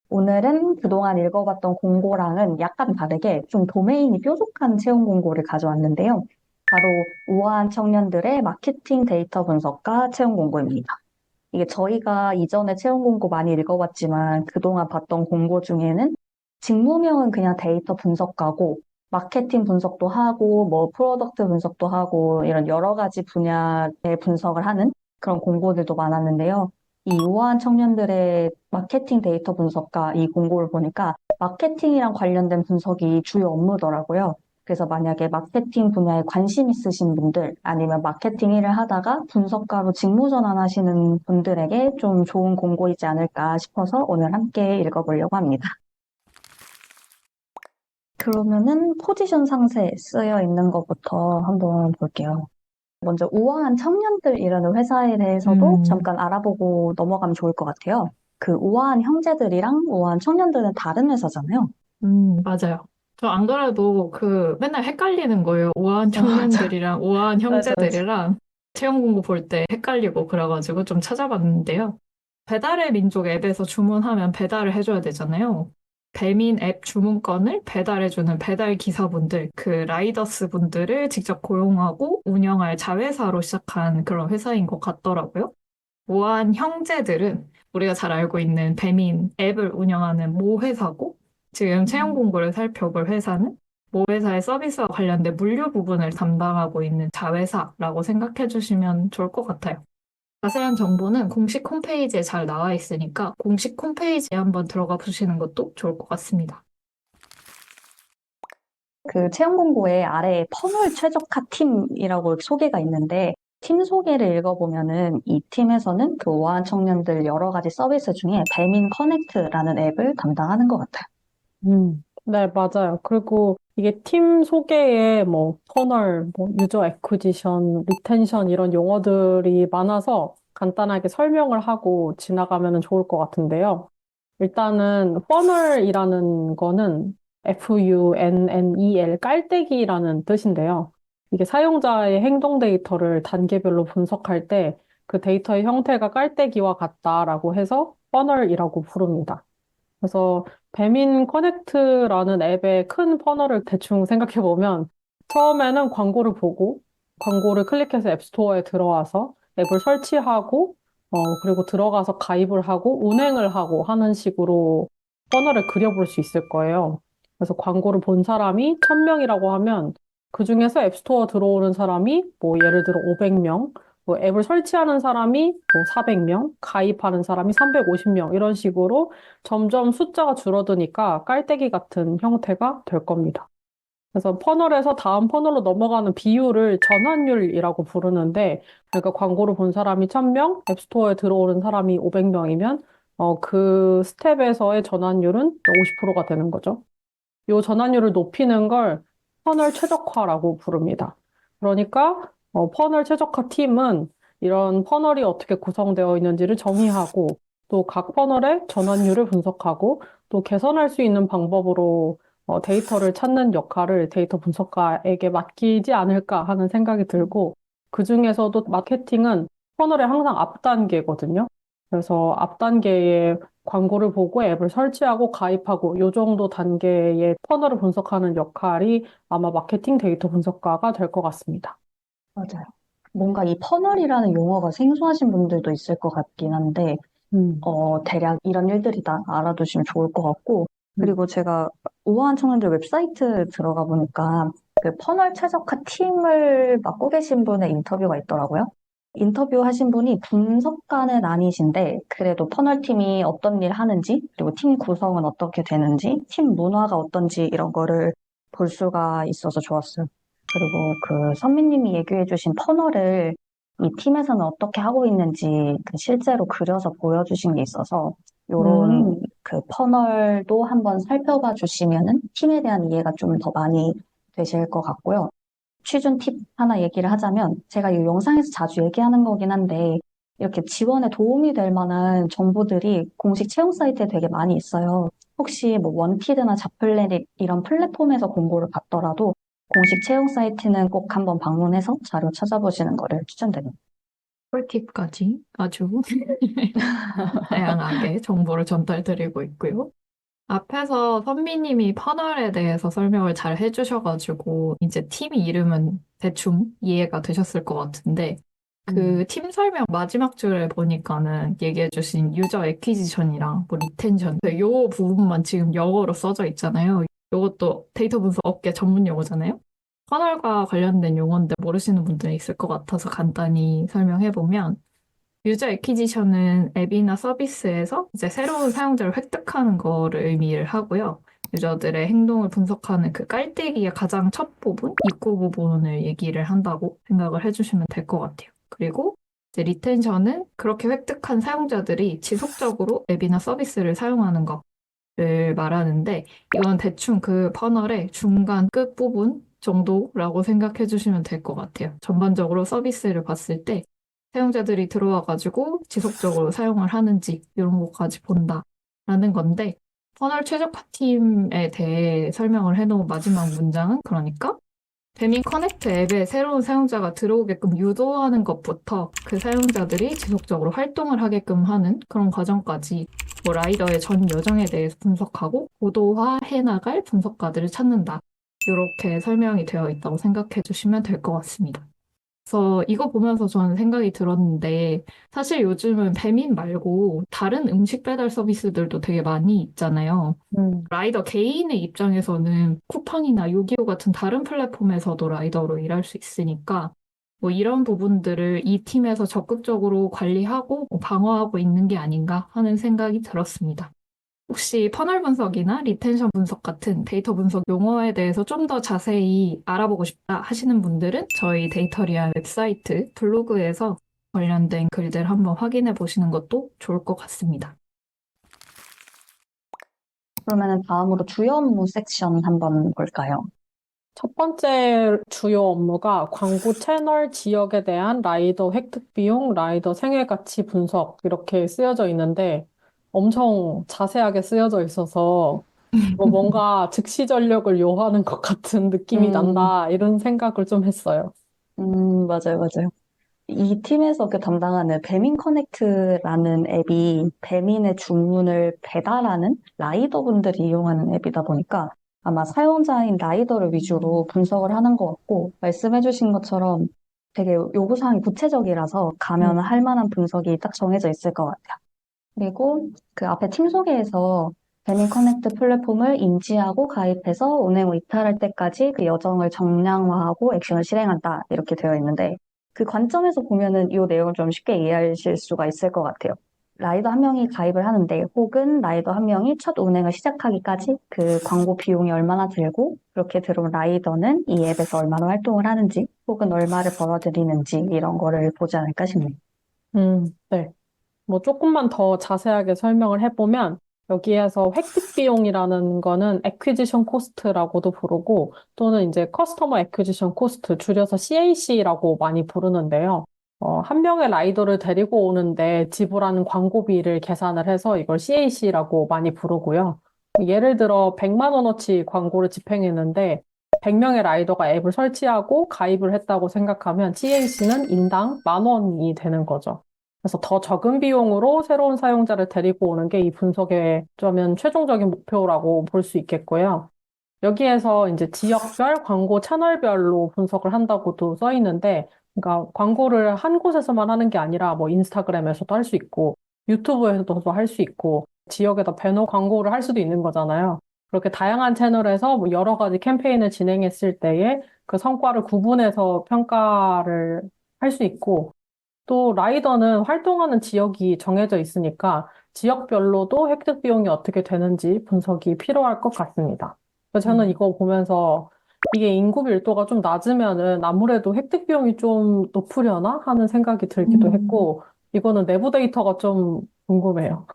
오늘은 그동안 읽어봤던 공고랑은 약간 다르게 좀 도메인이 뾰족한 채용 공고를 가져왔는데요. 바로 우아한 청년들의 마케팅 데이터 분석과 채용 공고입니다. 이게 저희가 이전에 채용 공고 많이 읽어봤지만 그동안 봤던 공고 중에는 직무명은 그냥 데이터 분석가고 마케팅 분석도 하고 뭐 프로덕트 분석도 하고 이런 여러 가지 분야의 분석을 하는 그런 공고들도 많았는데요. 이 우아한 청년들의 마케팅 데이터 분석가 이 공고를 보니까 마케팅이랑 관련된 분석이 주요 업무더라고요. 그래서 만약에 마케팅 분야에 관심 있으신 분들 아니면 마케팅 일을 하다가 분석가로 직무 전환하시는 분들에게 좀 좋은 공고이지 않을까 싶어서 오늘 함께 읽어보려고 합니다. 그러면은 포지션 상세에 쓰여 있는 것부터 한번 볼게요. 먼저 우아한 청년들이라는 회사에 대해서도 음, 잠깐 알아보고 넘어가면 좋을 것 같아요. 그 우아한 형제들이랑 우아한 청년들은 다른 회사잖아요. 맞아요. 저 안 그래도 그 맨날 헷갈리는 거예요. 우아한 맞아, 청년들이랑 우아한 맞아, 맞아. 형제들이랑 채용 공고 볼 때 헷갈리고 그래가지고 좀 찾아봤는데요. 배달의 민족 앱에서 주문하면 배달을 해줘야 되잖아요. 배민 앱 주문권을 배달해주는 배달 기사분들, 그 라이더스 분들을 직접 고용하고 운영할 자회사로 시작한 그런 회사인 것 같더라고요. 우아한 형제들은 우리가 잘 알고 있는 배민 앱을 운영하는 모 회사고, 지금 채용 공고를 살펴볼 회사는 모 회사의 서비스와 관련된 물류 부분을 담당하고 있는 자회사라고 생각해 주시면 좋을 것 같아요. 자세한 정보는 공식 홈페이지에 잘 나와 있으니까 공식 홈페이지에 한번 들어가 보시는 것도 좋을 것 같습니다. 그 채용 공고에 아래에 퍼널 최적화 팀이라고 소개가 있는데 팀 소개를 읽어보면은 이 팀에서는 그 우아한 청년들 여러 가지 서비스 중에 배민 커넥트라는 앱을 담당하는 것 같아요. 네, 맞아요. 그리고 이게 팀 소개에 뭐, 터널, 뭐, 유저 애쿠지션, 리텐션 이런 용어들이 많아서 간단하게 설명을 하고 지나가면 좋을 것 같은데요. 일단은 퍼널이라는 거는 FUNNEL, 깔때기라는 뜻인데요. 이게 사용자의 행동 데이터를 단계별로 분석할 때 그 데이터의 형태가 깔때기와 같다라고 해서 퍼널이라고 부릅니다. 그래서 배민 커넥트라는 앱의 큰 퍼널을 대충 생각해 보면 처음에는 광고를 보고 광고를 클릭해서 앱스토어에 들어와서 앱을 설치하고 그리고 들어가서 가입을 하고 운행을 하고 하는 식으로 퍼널을 그려볼 수 있을 거예요. 그래서 광고를 본 사람이 1000명이라고 하면 그중에서 앱스토어 들어오는 사람이 뭐 예를 들어 500명, 뭐 앱을 설치하는 사람이 뭐 400명, 가입하는 사람이 350명 이런 식으로 점점 숫자가 줄어드니까 깔때기 같은 형태가 될 겁니다. 그래서 퍼널에서 다음 퍼널로 넘어가는 비율을 전환율이라고 부르는데, 그러니까 광고를 본 사람이 1000명, 앱스토어에 들어오는 사람이 500명이면, 그 스텝에서의 전환율은 50%가 되는 거죠. 이 전환율을 높이는 걸 퍼널 최적화라고 부릅니다. 그러니까 퍼널 최적화 팀은 이런 퍼널이 어떻게 구성되어 있는지를 정의하고 또 각 퍼널의 전환율을 분석하고 또 개선할 수 있는 방법으로 데이터를 찾는 역할을 데이터 분석가에게 맡기지 않을까 하는 생각이 들고 그중에서도 마케팅은 퍼널의 항상 앞 단계거든요. 그래서 앞 단계에 광고를 보고 앱을 설치하고 가입하고 요 정도 단계의 퍼널을 분석하는 역할이 아마 마케팅 데이터 분석가가 될 것 같습니다. 맞아요. 뭔가 이 퍼널이라는 용어가 생소하신 분들도 있을 것 같긴 한데, 음, 대략 이런 일들이다 알아두시면 좋을 것 같고, 음, 그리고 제가 우아한 청년들 웹사이트 들어가 보니까 그 퍼널 최적화 팀을 맡고 계신 분의 인터뷰가 있더라고요. 인터뷰하신 분이 분석가는 아니신데, 그래도 퍼널 팀이 어떤 일 하는지, 그리고 팀 구성은 어떻게 되는지, 팀 문화가 어떤지 이런 거를 볼 수가 있어서 좋았어요. 그리고 그 선미님이 얘기해주신 퍼널을 이 팀에서는 어떻게 하고 있는지 그 실제로 그려서 보여주신 게 있어서 요런 음, 그 퍼널도 한번 살펴봐 주시면은 팀에 대한 이해가 좀 더 많이 되실 것 같고요. 취준 팁 하나 얘기를 하자면 제가 이 영상에서 자주 얘기하는 거긴 한데 이렇게 지원에 도움이 될 만한 정보들이 공식 채용 사이트에 되게 많이 있어요. 혹시 뭐 원피드나 잡플랫 이런 플랫폼에서 공고를 받더라도 공식 채용 사이트는 꼭 한번 방문해서 자료 찾아보시는 거를 추천드립니다. 꿀팁까지 아주 다양하게 정보를 전달드리고 있고요. 앞에서 선미님이 퍼널에 대해서 설명을 잘 해주셔가지고 이제 팀 이름은 대충 이해가 되셨을 것 같은데 그 팀 설명 마지막 줄에 보니까는 얘기해주신 유저 애퀴지션이랑 뭐 리텐션 요 부분만 지금 영어로 써져 있잖아요. 요것도 데이터 분석 업계 전문 용어잖아요. 퍼널과 관련된 용어인데 모르시는 분들이 있을 것 같아서 간단히 설명해보면 유저 애퀴지션은 앱이나 서비스에서 이제 새로운 사용자를 획득하는 거를 의미를 하고요. 유저들의 행동을 분석하는 그 깔때기의 가장 첫 부분, 입구 부분을 얘기를 한다고 생각을 해주시면 될 것 같아요. 그리고 이제 리텐션은 그렇게 획득한 사용자들이 지속적으로 앱이나 서비스를 사용하는 것을 말하는데 이건 대충 그 퍼널의 중간 끝 부분 정도라고 생각해 주시면 될 것 같아요. 전반적으로 서비스를 봤을 때 사용자들이 들어와가지고 지속적으로 사용을 하는지 이런 것까지 본다라는 건데 퍼널 최적화 팀에 대해 설명을 해놓은 마지막 문장은 그러니까 배민 커넥트 앱에 새로운 사용자가 들어오게끔 유도하는 것부터 그 사용자들이 지속적으로 활동을 하게끔 하는 그런 과정까지 뭐 라이더의 전 여정에 대해서 분석하고 고도화해 나갈 분석가들을 찾는다. 이렇게 설명이 되어 있다고 생각해 주시면 될 것 같습니다. 그래서 이거 보면서 저는 생각이 들었는데 사실 요즘은 배민 말고 다른 음식 배달 서비스들도 되게 많이 있잖아요. 음, 라이더 개인의 입장에서는 쿠팡이나 요기요 같은 다른 플랫폼에서도 라이더로 일할 수 있으니까 뭐 이런 부분들을 이 팀에서 적극적으로 관리하고 뭐 방어하고 있는 게 아닌가 하는 생각이 들었습니다. 혹시 퍼널 분석이나 리텐션 분석 같은 데이터 분석 용어에 대해서 좀 더 자세히 알아보고 싶다 하시는 분들은 저희 데이터리아 웹사이트 블로그에서 관련된 글들 한번 확인해 보시는 것도 좋을 것 같습니다. 그러면은 다음으로 주요 업무 섹션 한번 볼까요? 첫 번째 주요 업무가 광고 채널 지역에 대한 라이더 획득 비용, 라이더 생애 가치 분석 이렇게 쓰여져 있는데 엄청 자세하게 쓰여져 있어서 뭐 뭔가 즉시 전력을 요하는 것 같은 느낌이 음, 난다 이런 생각을 좀 했어요. 맞아요, 맞아요. 이 팀에서 그 담당하는 배민 커넥트라는 앱이 배민의 주문을 배달하는 라이더분들이 이용하는 앱이다 보니까 아마 사용자인 라이더를 위주로 분석을 하는 것 같고 말씀해주신 것처럼 되게 요구사항이 구체적이라서 가면 할 만한 분석이 딱 정해져 있을 것 같아요. 그리고 그 앞에 팀 소개에서 배민 커넥트 플랫폼을 인지하고 가입해서 운행 후 이탈할 때까지 그 여정을 정량화하고 액션을 실행한다 이렇게 되어 있는데 그 관점에서 보면은 이 내용을 좀 쉽게 이해하실 수가 있을 것 같아요. 라이더 한 명이 가입을 하는데 혹은 라이더 한 명이 첫 운행을 시작하기까지 그 광고 비용이 얼마나 들고 그렇게 들어온 라이더는 이 앱에서 얼마나 활동을 하는지 혹은 얼마를 벌어들이는지 이런 거를 보지 않을까 싶네요. 네. 뭐 조금만 더 자세하게 설명을 해보면 여기에서 획득 비용이라는 거는 액퀴지션 코스트라고도 부르고 또는 이제 커스터머 액퀴지션 코스트 줄여서 CAC라고 많이 부르는데요. 한 명의 라이더를 데리고 오는데 지불하는 광고비를 계산을 해서 이걸 CAC라고 많이 부르고요. 예를 들어 100만 원어치 광고를 집행했는데 100명의 라이더가 앱을 설치하고 가입을 했다고 생각하면 CAC는 인당 10,000원이 되는 거죠. 그래서 더 적은 비용으로 새로운 사용자를 데리고 오는 게 이 분석의 좀 최종적인 목표라고 볼 수 있겠고요. 여기에서 이제 지역별, 광고 채널별로 분석을 한다고도 써 있는데, 그러니까 광고를 한 곳에서만 하는 게 아니라 뭐 인스타그램에서도 할 수 있고, 유튜브에서도 할 수 있고, 지역에다 배너 광고를 할 수도 있는 거잖아요. 그렇게 다양한 채널에서 뭐 여러 가지 캠페인을 진행했을 때에 그 성과를 구분해서 평가를 할 수 있고, 또 라이더는 활동하는 지역이 정해져 있으니까 지역별로도 획득 비용이 어떻게 되는지 분석이 필요할 것 같습니다. 그래서 저는 이거 보면서 이게 인구 밀도가 좀 낮으면은 아무래도 획득 비용이 좀 높으려나 하는 생각이 들기도 음, 했고, 이거는 내부 데이터가 좀 궁금해요.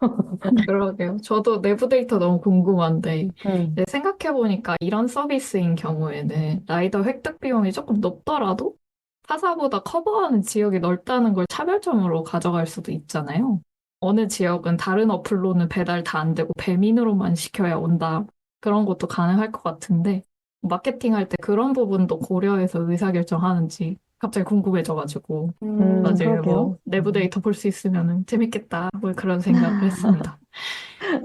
그러게요. 저도 내부 데이터 너무 궁금한데 음, 이제 생각해보니까 이런 서비스인 경우에는 라이더 획득 비용이 조금 높더라도 타사보다 커버하는 지역이 넓다는 걸 차별점으로 가져갈 수도 있잖아요. 어느 지역은 다른 어플로는 배달 다 안 되고 배민으로만 시켜야 온다. 그런 것도 가능할 것 같은데 마케팅할 때 그런 부분도 고려해서 의사결정하는지 갑자기 궁금해져가지고. 나중에 그러게요. 뭐 내부 데이터 볼 수 있으면 재밌겠다. 뭐 그런 생각을 했습니다.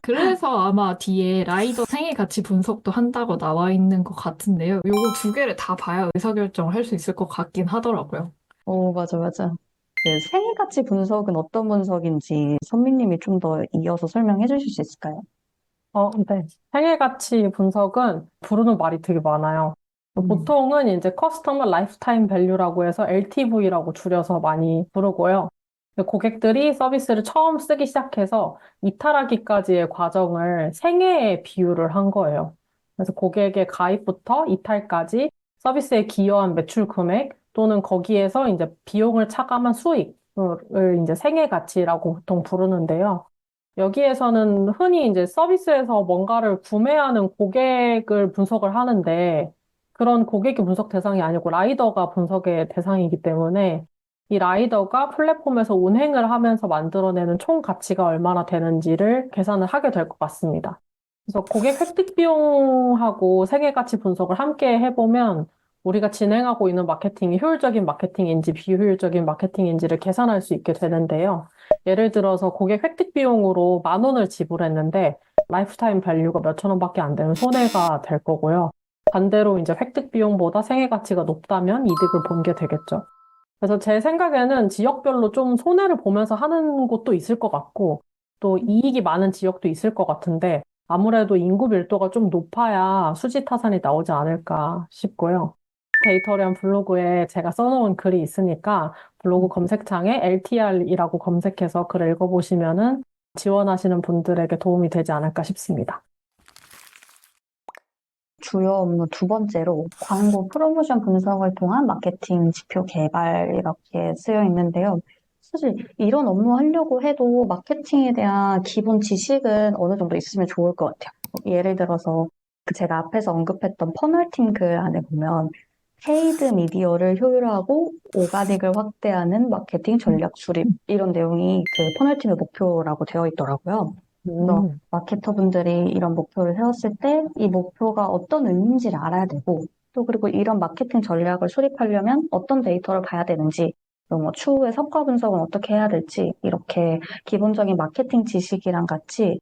그래서 아마 뒤에 라이더 생애 가치 분석도 한다고 나와 있는 것 같은데요. 요거 두 개를 다 봐야 의사결정을 할 수 있을 것 같긴 하더라고요. 맞아, 맞아. 그 생애가치 분석은 어떤 분석인지 선미님이 좀 더 이어서 설명해 주실 수 있을까요? 네. 생애 가치 분석은 부르는 말이 되게 많아요. 음, 보통은 이제 커스터머 라이프타임 밸류라고 해서 LTV라고 줄여서 많이 부르고요. 고객들이 서비스를 처음 쓰기 시작해서 이탈하기까지의 과정을 생애에 비유를 한 거예요. 그래서 고객의 가입부터 이탈까지 서비스에 기여한 매출 금액 또는 거기에서 이제 비용을 차감한 수익을 이제 생애 가치라고 보통 부르는데요. 여기에서는 흔히 이제 서비스에서 뭔가를 구매하는 고객을 분석을 하는데 그런 고객이 분석 대상이 아니고 라이더가 분석의 대상이기 때문에 이 라이더가 플랫폼에서 운행을 하면서 만들어내는 총 가치가 얼마나 되는지를 계산을 하게 될 것 같습니다. 그래서 고객 획득 비용하고 생애 가치 분석을 함께 해보면 우리가 진행하고 있는 마케팅이 효율적인 마케팅인지 비효율적인 마케팅인지를 계산할 수 있게 되는데요. 예를 들어서 고객 획득 비용으로 10,000원을 지불했는데 라이프타임 밸류가 몇천 원밖에 안 되면 손해가 될 거고요. 반대로 이제 획득 비용보다 생애 가치가 높다면 이득을 본 게 되겠죠. 그래서 제 생각에는 지역별로 좀 손해를 보면서 하는 곳도 있을 것 같고 또 이익이 많은 지역도 있을 것 같은데 아무래도 인구 밀도가 좀 높아야 수지 타산이 나오지 않을까 싶고요. 데이터리안 블로그에 제가 써놓은 글이 있으니까 블로그 검색창에 LTR이라고 검색해서 글을 읽어보시면은 지원하시는 분들에게 도움이 되지 않을까 싶습니다. 주요 업무 두 번째로 광고 프로모션 분석을 통한 마케팅 지표 개발 이렇게 쓰여 있는데요. 사실 이런 업무 하려고 해도 마케팅에 대한 기본 지식은 어느 정도 있으면 좋을 것 같아요. 예를 들어서 그 제가 앞에서 언급했던 퍼널팅 글 안에 보면 페이드 미디어를 효율화하고 오가닉을 확대하는 마케팅 전략 수립 이런 내용이 그 퍼널팅의 목표라고 되어 있더라고요. 그래서 음, 마케터분들이 이런 목표를 세웠을 때 이 목표가 어떤 의미인지를 알아야 되고 또 그리고 이런 마케팅 전략을 수립하려면 어떤 데이터를 봐야 되는지 또 뭐 추후에 성과 분석은 어떻게 해야 될지 이렇게 기본적인 마케팅 지식이랑 같이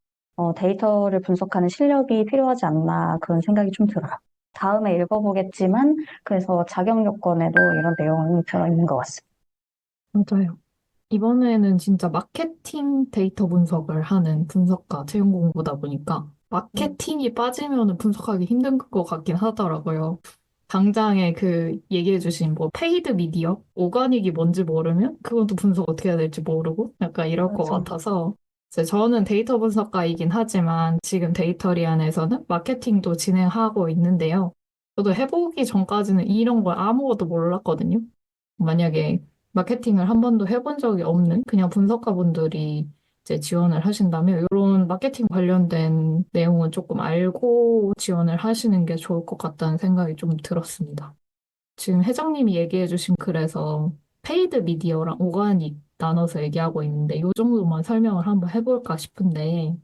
데이터를 분석하는 실력이 필요하지 않나 그런 생각이 좀 들어요. 다음에 읽어보겠지만 그래서 자격 요건에도 이런 내용이 들어있는 것 같습니다. 맞아요. 이번에는 진짜 마케팅 데이터 분석을 하는 분석가 채용 공부다 보니까 마케팅이 빠지면 분석하기 힘든 것 같긴 하더라고요. 당장에 그 얘기해주신 뭐 페이드 미디어, 오가닉이 뭔지 모르면 그건 또 분석 어떻게 해야 될지 모르고 약간 이럴 것 맞아. 같아서 이제 저는 데이터 분석가이긴 하지만 지금 데이터리안에서는 마케팅도 진행하고 있는데요. 저도 해보기 전까지는 이런 걸 아무것도 몰랐거든요. 만약에 마케팅을 한 번도 해본 적이 없는 그냥 분석가분들이 이제 지원을 하신다면 이런 마케팅 관련된 내용은 조금 알고 지원을 하시는 게 좋을 것 같다는 생각이 좀 들었습니다. 지금 회장님이 얘기해 주신 글에서 페이드 미디어랑 오가닉 나눠서 얘기하고 있는데 이 정도만 설명을 한번 해볼까 싶은데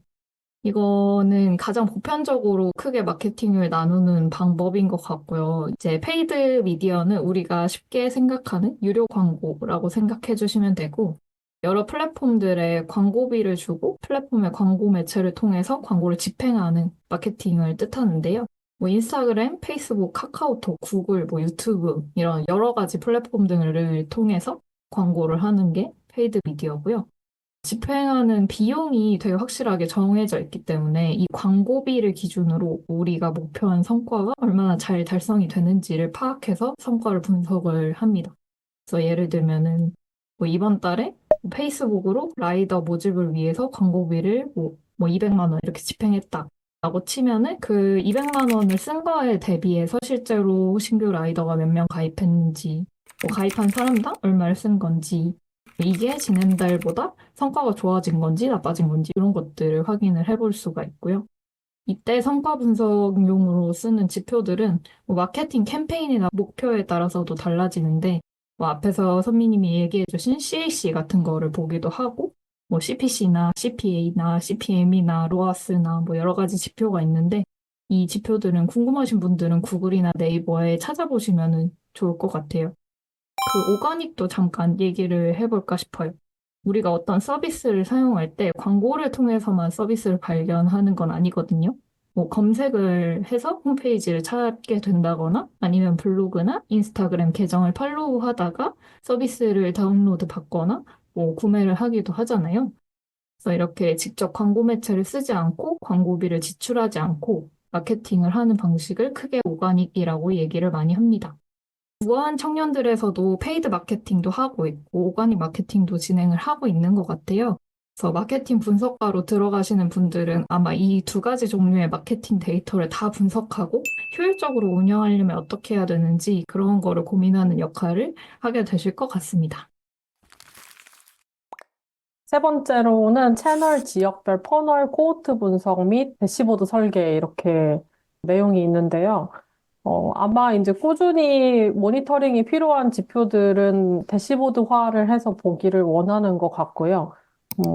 이거는 가장 보편적으로 크게 마케팅을 나누는 방법인 것 같고요. 이제 페이드 미디어는 우리가 쉽게 생각하는 유료 광고라고 생각해 주시면 되고, 여러 플랫폼들에 광고비를 주고 플랫폼의 광고 매체를 통해서 광고를 집행하는 마케팅을 뜻하는데요. 뭐 인스타그램, 페이스북, 카카오톡, 구글, 뭐 유튜브 이런 여러 가지 플랫폼 등을 통해서 광고를 하는 게 페이드 미디어고요. 집행하는 비용이 되게 확실하게 정해져 있기 때문에 이 광고비를 기준으로 우리가 목표한 성과가 얼마나 잘 달성이 되는지를 파악해서 성과를 분석을 합니다. 그래서 예를 들면은 뭐 이번 달에 페이스북으로 라이더 모집을 위해서 광고비를 뭐 200만 원 이렇게 집행했다. 라고 치면은 그 200만 원을 쓴 거에 대비해서 실제로 신규 라이더가 몇 명 가입했는지, 뭐 가입한 사람당 얼마를 쓴 건지, 이게 지난달보다 성과가 좋아진 건지 나빠진 건지 이런 것들을 확인을 해볼 수가 있고요. 이때 성과 분석용으로 쓰는 지표들은 뭐 마케팅 캠페인이나 목표에 따라서도 달라지는데 뭐 앞에서 선미님이 얘기해주신 CAC 같은 거를 보기도 하고 뭐 CPC나 CPA나 CPM이나 로아스나 뭐 여러 가지 지표가 있는데 이 지표들은 궁금하신 분들은 구글이나 네이버에 찾아보시면 좋을 것 같아요. 그 오가닉도 잠깐 얘기를 해볼까 싶어요. 우리가 어떤 서비스를 사용할 때 광고를 통해서만 서비스를 발견하는 건 아니거든요. 뭐 검색을 해서 홈페이지를 찾게 된다거나 아니면 블로그나 인스타그램 계정을 팔로우하다가 서비스를 다운로드 받거나 뭐 구매를 하기도 하잖아요. 그래서 이렇게 직접 광고 매체를 쓰지 않고 광고비를 지출하지 않고 마케팅을 하는 방식을 크게 오가닉이라고 얘기를 많이 합니다. 우아한 청년들에서도 페이드 마케팅도 하고 있고 오가닉 마케팅도 진행을 하고 있는 것 같아요. 그래서 마케팅 분석가로 들어가시는 분들은 아마 이 두 가지 종류의 마케팅 데이터를 다 분석하고 효율적으로 운영하려면 어떻게 해야 되는지 그런 거를 고민하는 역할을 하게 되실 것 같습니다. 세 번째로는 채널 지역별 퍼널 코호트 분석 및 대시보드 설계 이렇게 내용이 있는데요. 아마 이제 꾸준히 모니터링이 필요한 지표들은 대시보드화를 해서 보기를 원하는 것 같고요.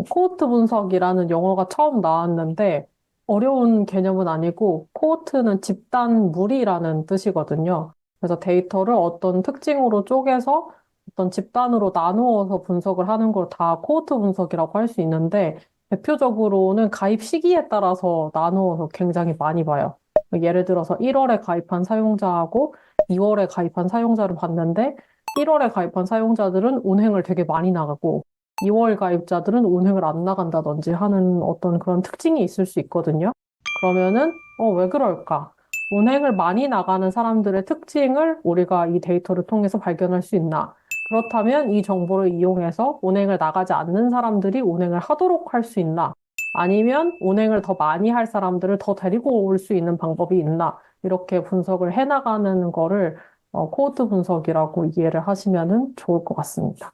코호트 분석이라는 용어가 처음 나왔는데 어려운 개념은 아니고 코호트는 집단 무리라는 뜻이거든요. 그래서 데이터를 어떤 특징으로 쪼개서 어떤 집단으로 나누어서 분석을 하는 걸 다 코호트 분석이라고 할 수 있는데 대표적으로는 가입 시기에 따라서 나누어서 굉장히 많이 봐요. 예를 들어서 1월에 가입한 사용자하고 2월에 가입한 사용자를 봤는데 1월에 가입한 사용자들은 운행을 되게 많이 나가고 2월 가입자들은 운행을 안 나간다든지 하는 어떤 그런 특징이 있을 수 있거든요. 그러면은 왜 그럴까? 운행을 많이 나가는 사람들의 특징을 우리가 이 데이터를 통해서 발견할 수 있나? 그렇다면 이 정보를 이용해서 운행을 나가지 않는 사람들이 운행을 하도록 할 수 있나? 아니면 운행을 더 많이 할 사람들을 더 데리고 올 수 있는 방법이 있나? 이렇게 분석을 해나가는 거를 코호트 분석이라고 이해를 하시면은 좋을 것 같습니다.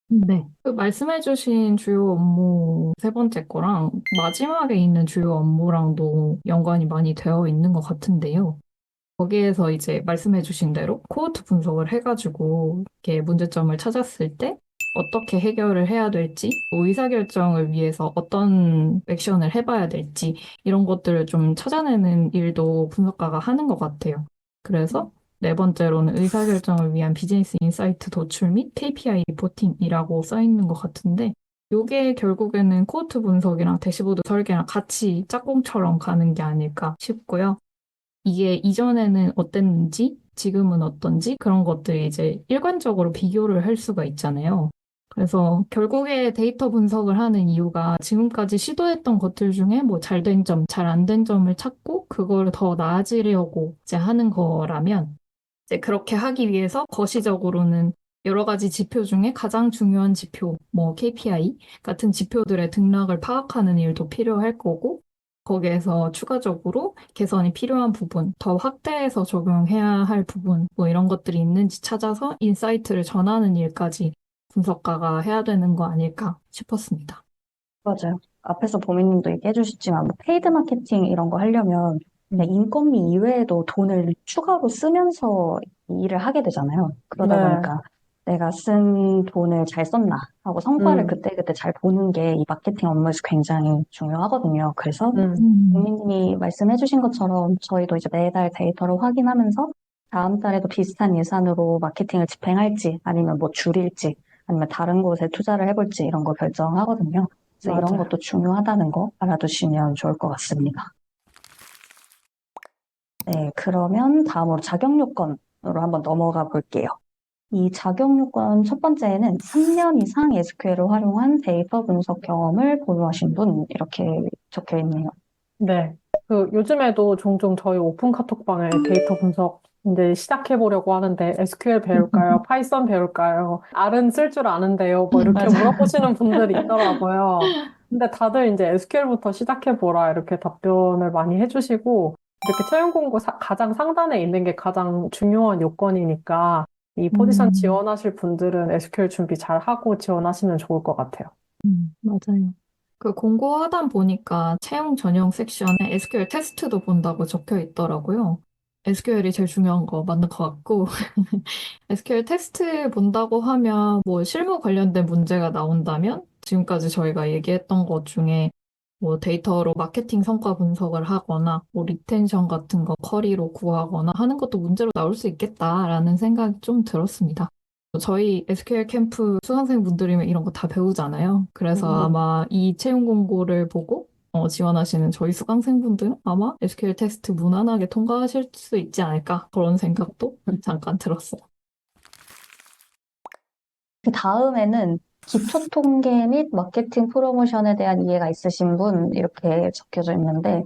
네. 그 말씀해주신 주요 업무 세 번째 거랑 마지막에 있는 주요 업무랑도 연관이 많이 되어 있는 것 같은데요. 거기에서 이제 말씀해주신 대로 코호트 분석을 해가지고 이렇게 문제점을 찾았을 때 어떻게 해결을 해야 될지, 뭐 의사결정을 위해서 어떤 액션을 해봐야 될지 이런 것들을 좀 찾아내는 일도 분석가가 하는 것 같아요. 그래서 네 번째로는 의사결정을 위한 비즈니스 인사이트 도출 및 KPI 리포팅이라고 써 있는 것 같은데 이게 결국에는 코호트 분석이랑 대시보드 설계랑 같이 짝꿍처럼 가는 게 아닐까 싶고요. 이게 이전에는 어땠는지, 지금은 어떤지 그런 것들이 이제 일관적으로 비교를 할 수가 있잖아요. 그래서 결국에 데이터 분석을 하는 이유가 지금까지 시도했던 것들 중에 뭐 잘 된 점, 잘 안 된 점을 찾고 그걸 더 나아지려고 이제 하는 거라면 이제 그렇게 하기 위해서 거시적으로는 여러 가지 지표 중에 가장 중요한 지표, 뭐 KPI 같은 지표들의 등락을 파악하는 일도 필요할 거고 거기에서 추가적으로 개선이 필요한 부분, 더 확대해서 적용해야 할 부분, 뭐 이런 것들이 있는지 찾아서 인사이트를 전하는 일까지 분석가가 해야 되는 거 아닐까 싶었습니다. 맞아요. 앞에서 보미님도 얘기해 주셨지만, 뭐 페이드 마케팅 이런 거 하려면 그냥 인건비 이외에도 돈을 추가로 쓰면서 일을 하게 되잖아요. 그러다 네. 보니까 내가 쓴 돈을 잘 썼나 하고 성과를 음, 그때그때 잘 보는 게 이 마케팅 업무에서 굉장히 중요하거든요. 그래서 음, 국민님이 말씀해 주신 것처럼 저희도 이제 매달 데이터를 확인하면서 다음 달에도 비슷한 예산으로 마케팅을 집행할지 아니면 뭐 줄일지 아니면 다른 곳에 투자를 해볼지 이런 거 결정하거든요. 그래서 이런 맞아요. 것도 중요하다는 거 알아두시면 좋을 것 같습니다. 네, 그러면 다음으로 자격 요건으로 한번 넘어가 볼게요. 이 자격 요건 첫 번째는 3년 이상 SQL을 활용한 데이터 분석 경험을 보유하신 분 이렇게 적혀 있네요. 네. 요즘에도 종종 저희 오픈 카톡방에 데이터 분석 이제 시작해 보려고 하는데 SQL 배울까요? 파이썬 배울까요? R은 쓸 줄 아는데요. 뭐 이렇게 맞아. 물어보시는 분들이 있더라고요. 근데 다들 이제 SQL부터 시작해 보라 이렇게 답변을 많이 해주시고 이렇게 채용 공고 가장 상단에 있는 게 가장 중요한 요건이니까 이 포지션 음, 지원하실 분들은 SQL 준비 잘 하고 지원하시면 좋을 것 같아요. 맞아요. 그 공고 하단 보니까 채용 전형 섹션에 SQL 테스트도 본다고 적혀 있더라고요. SQL이 제일 중요한 거 맞는 것 같고, SQL 테스트 본다고 하면 뭐 실무 관련된 문제가 나온다면 지금까지 저희가 얘기했던 것 중에 뭐 데이터로 마케팅 성과 분석을 하거나 뭐 리텐션 같은 거 쿼리로 구하거나 하는 것도 문제로 나올 수 있겠다라는 생각이 좀 들었습니다. 저희 SQL 캠프 수강생분들이면 이런 거 다 배우잖아요. 그래서 음, 아마 이 채용 공고를 보고 지원하시는 저희 수강생분들은 아마 SQL 테스트 무난하게 통과하실 수 있지 않을까 그런 생각도 잠깐 들었어요. 그 다음에는 기초 통계 및 마케팅 프로모션에 대한 이해가 있으신 분 이렇게 적혀져 있는데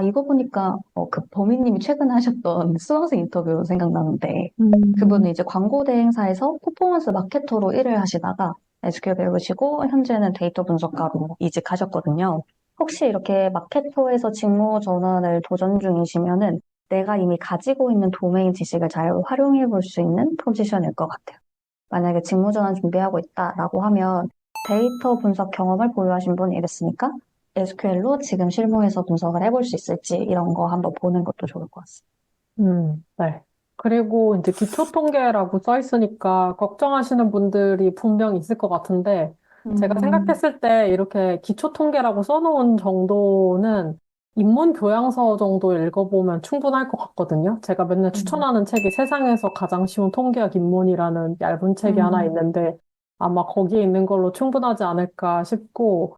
이거 보니까 그 범인님이 최근에 하셨던 수강생 인터뷰 생각나는데 그분은 이제 광고 대행사에서 퍼포먼스 마케터로 일을 하시다가 SQL 배우시고 현재는 데이터 분석가로 이직하셨거든요. 혹시 이렇게 마케터에서 직무 전환을 도전 중이시면은 내가 이미 가지고 있는 도메인 지식을 잘 활용해 볼 수 있는 포지션일 것 같아요. 만약에 직무전환 준비하고 있다라고 하면 데이터 분석 경험을 보유하신 분이 이랬으니까 SQL로 지금 실무에서 분석을 해볼 수 있을지 이런 거 한번 보는 것도 좋을 것 같습니다. 네. 그리고 이제 기초 통계라고 써 있으니까 걱정하시는 분들이 분명 있을 것 같은데, 제가 생각했을 때 이렇게 기초 통계라고 써놓은 정도는 입문 교양서 정도 읽어보면 충분할 것 같거든요. 제가 맨날 음, 추천하는 책이 세상에서 가장 쉬운 통계학 입문이라는 얇은 책이 하나 음, 있는데, 아마 거기에 있는 걸로 충분하지 않을까 싶고,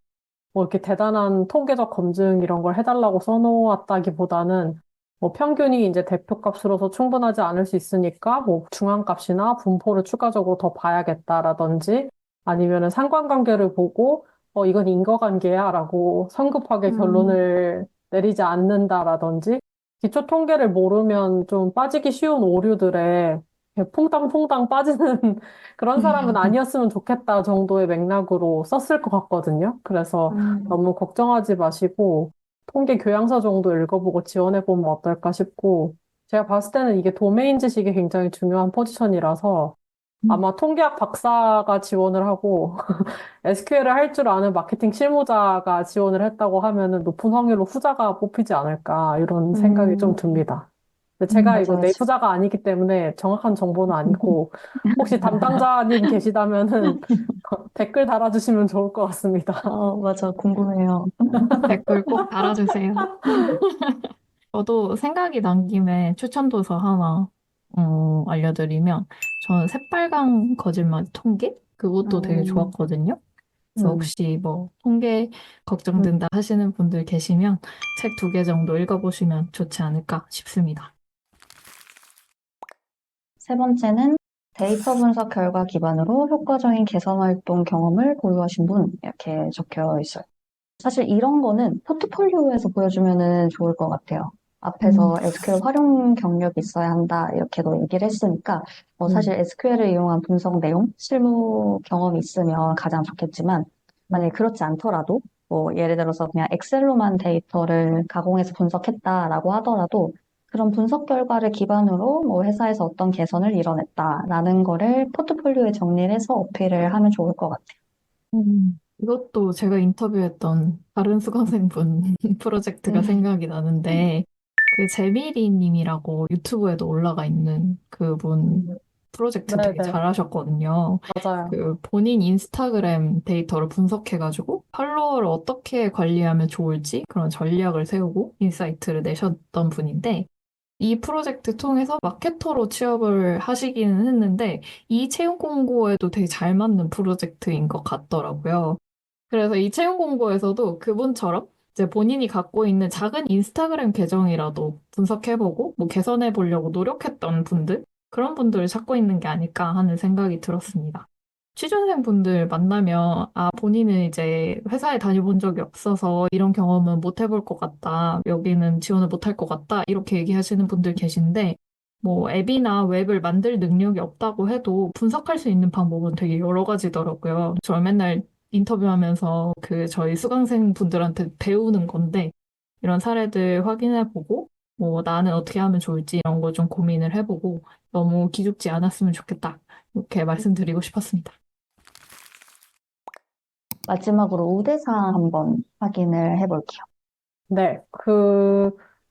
뭐 이렇게 대단한 통계적 검증 이런 걸 해달라고 써놓았다기보다는 뭐 평균이 이제 대표값으로서 충분하지 않을 수 있으니까 뭐 중앙값이나 분포를 추가적으로 더 봐야겠다라든지 아니면은 상관관계를 보고 이건 인과관계야라고 성급하게 음, 결론을 내리지 않는다라든지 기초 통계를 모르면 좀 빠지기 쉬운 오류들에 이렇게 퐁당퐁당 빠지는 그런 사람은 아니었으면 좋겠다 정도의 맥락으로 썼을 것 같거든요. 그래서 음, 너무 걱정하지 마시고 통계 교양서 정도 읽어보고 지원해보면 어떨까 싶고 제가 봤을 때는 이게 도메인 지식이 굉장히 중요한 포지션이라서 아마 통계학 박사가 지원을 하고 SQL을 할 줄 아는 마케팅 실무자가 지원을 했다고 하면은 높은 확률로 후자가 뽑히지 않을까 이런 생각이 좀 음, 듭니다. 근데 제가 이거 맞아요. 내부자가 아니기 때문에 정확한 정보는 아니고 혹시 담당자님 계시다면은 댓글 달아주시면 좋을 것 같습니다. 맞아. 궁금해요. 댓글 꼭 달아주세요. 저도 생각이 난 김에 추천 도서 하나 알려드리면 저는 새빨간 거짓말 통계? 그것도 되게 음, 좋았거든요. 그래서 음, 혹시 뭐 통계 음. 걱정된다 하시는 분들 계시면 책 두 개 정도 읽어보시면 좋지 않을까 싶습니다. 세 번째는 데이터 분석 결과 기반으로 효과적인 개선 활동 경험을 보유하신 분 이렇게 적혀 있어요. 사실 이런 거는 포트폴리오에서 보여주면은 좋을 것 같아요. 음, 앞에서 SQL 활용 경력이 있어야 한다, 이렇게도 얘기를 했으니까, 사실 음, SQL을 이용한 분석 내용, 실무 경험이 있으면 가장 좋겠지만, 만약에 그렇지 않더라도, 뭐, 예를 들어서 그냥 엑셀로만 데이터를 가공해서 분석했다라고 하더라도, 그런 분석 결과를 기반으로 뭐 회사에서 어떤 개선을 이뤄냈다라는 거를 포트폴리오에 정리를 해서 어필을 하면 좋을 것 같아요. 이것도 제가 인터뷰했던 다른 수강생분 프로젝트가 생각이 나는데, 그 제미리 님이라고 유튜브에도 올라가 있는 그분 프로젝트 되게 네네, 잘하셨거든요. 맞아요. 그 본인 인스타그램 데이터를 분석해가지고 팔로워를 어떻게 관리하면 좋을지 그런 전략을 세우고 인사이트를 내셨던 분인데, 이 프로젝트 통해서 마케터로 취업을 하시기는 했는데, 이 채용 공고에도 되게 잘 맞는 프로젝트인 것 같더라고요. 그래서 이 채용 공고에서도 그분처럼 이제 본인이 갖고 있는 작은 인스타그램 계정이라도 분석해보고 뭐 개선해보려고 노력했던 분들, 그런 분들을 찾고 있는 게 아닐까 하는 생각이 들었습니다. 취준생 분들 만나면, 본인은 이제 회사에 다녀본 적이 없어서 이런 경험은 못 해볼 것 같다. 여기는 지원을 못 할 것 같다. 이렇게 얘기하시는 분들 계신데, 뭐 앱이나 웹을 만들 능력이 없다고 해도 분석할 수 있는 방법은 되게 여러 가지더라고요. 저 맨날 인터뷰하면서 그 저희 수강생 분들한테 배우는 건데, 이런 사례들 확인해보고, 뭐 나는 어떻게 하면 좋을지 이런 거 좀 고민을 해보고, 너무 기죽지 않았으면 좋겠다. 이렇게 말씀드리고 싶었습니다. 마지막으로 우대사항 한번 확인을 해볼게요. 네,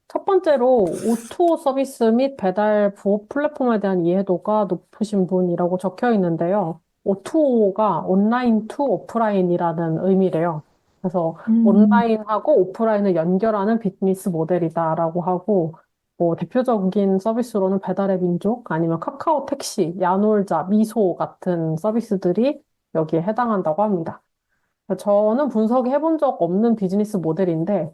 첫 번째로 O2O 서비스 및 배달 부업 플랫폼에 대한 이해도가 높으신 분이라고 적혀 있는데요. O2O가 온라인 투 오프라인이라는 의미래요. 그래서 음, 온라인하고 오프라인을 연결하는 비즈니스 모델이다라고 하고, 뭐 대표적인 서비스로는 배달의 민족, 아니면 카카오 택시, 야놀자, 미소 같은 서비스들이 여기에 해당한다고 합니다. 저는 분석해 본 적 없는 비즈니스 모델인데,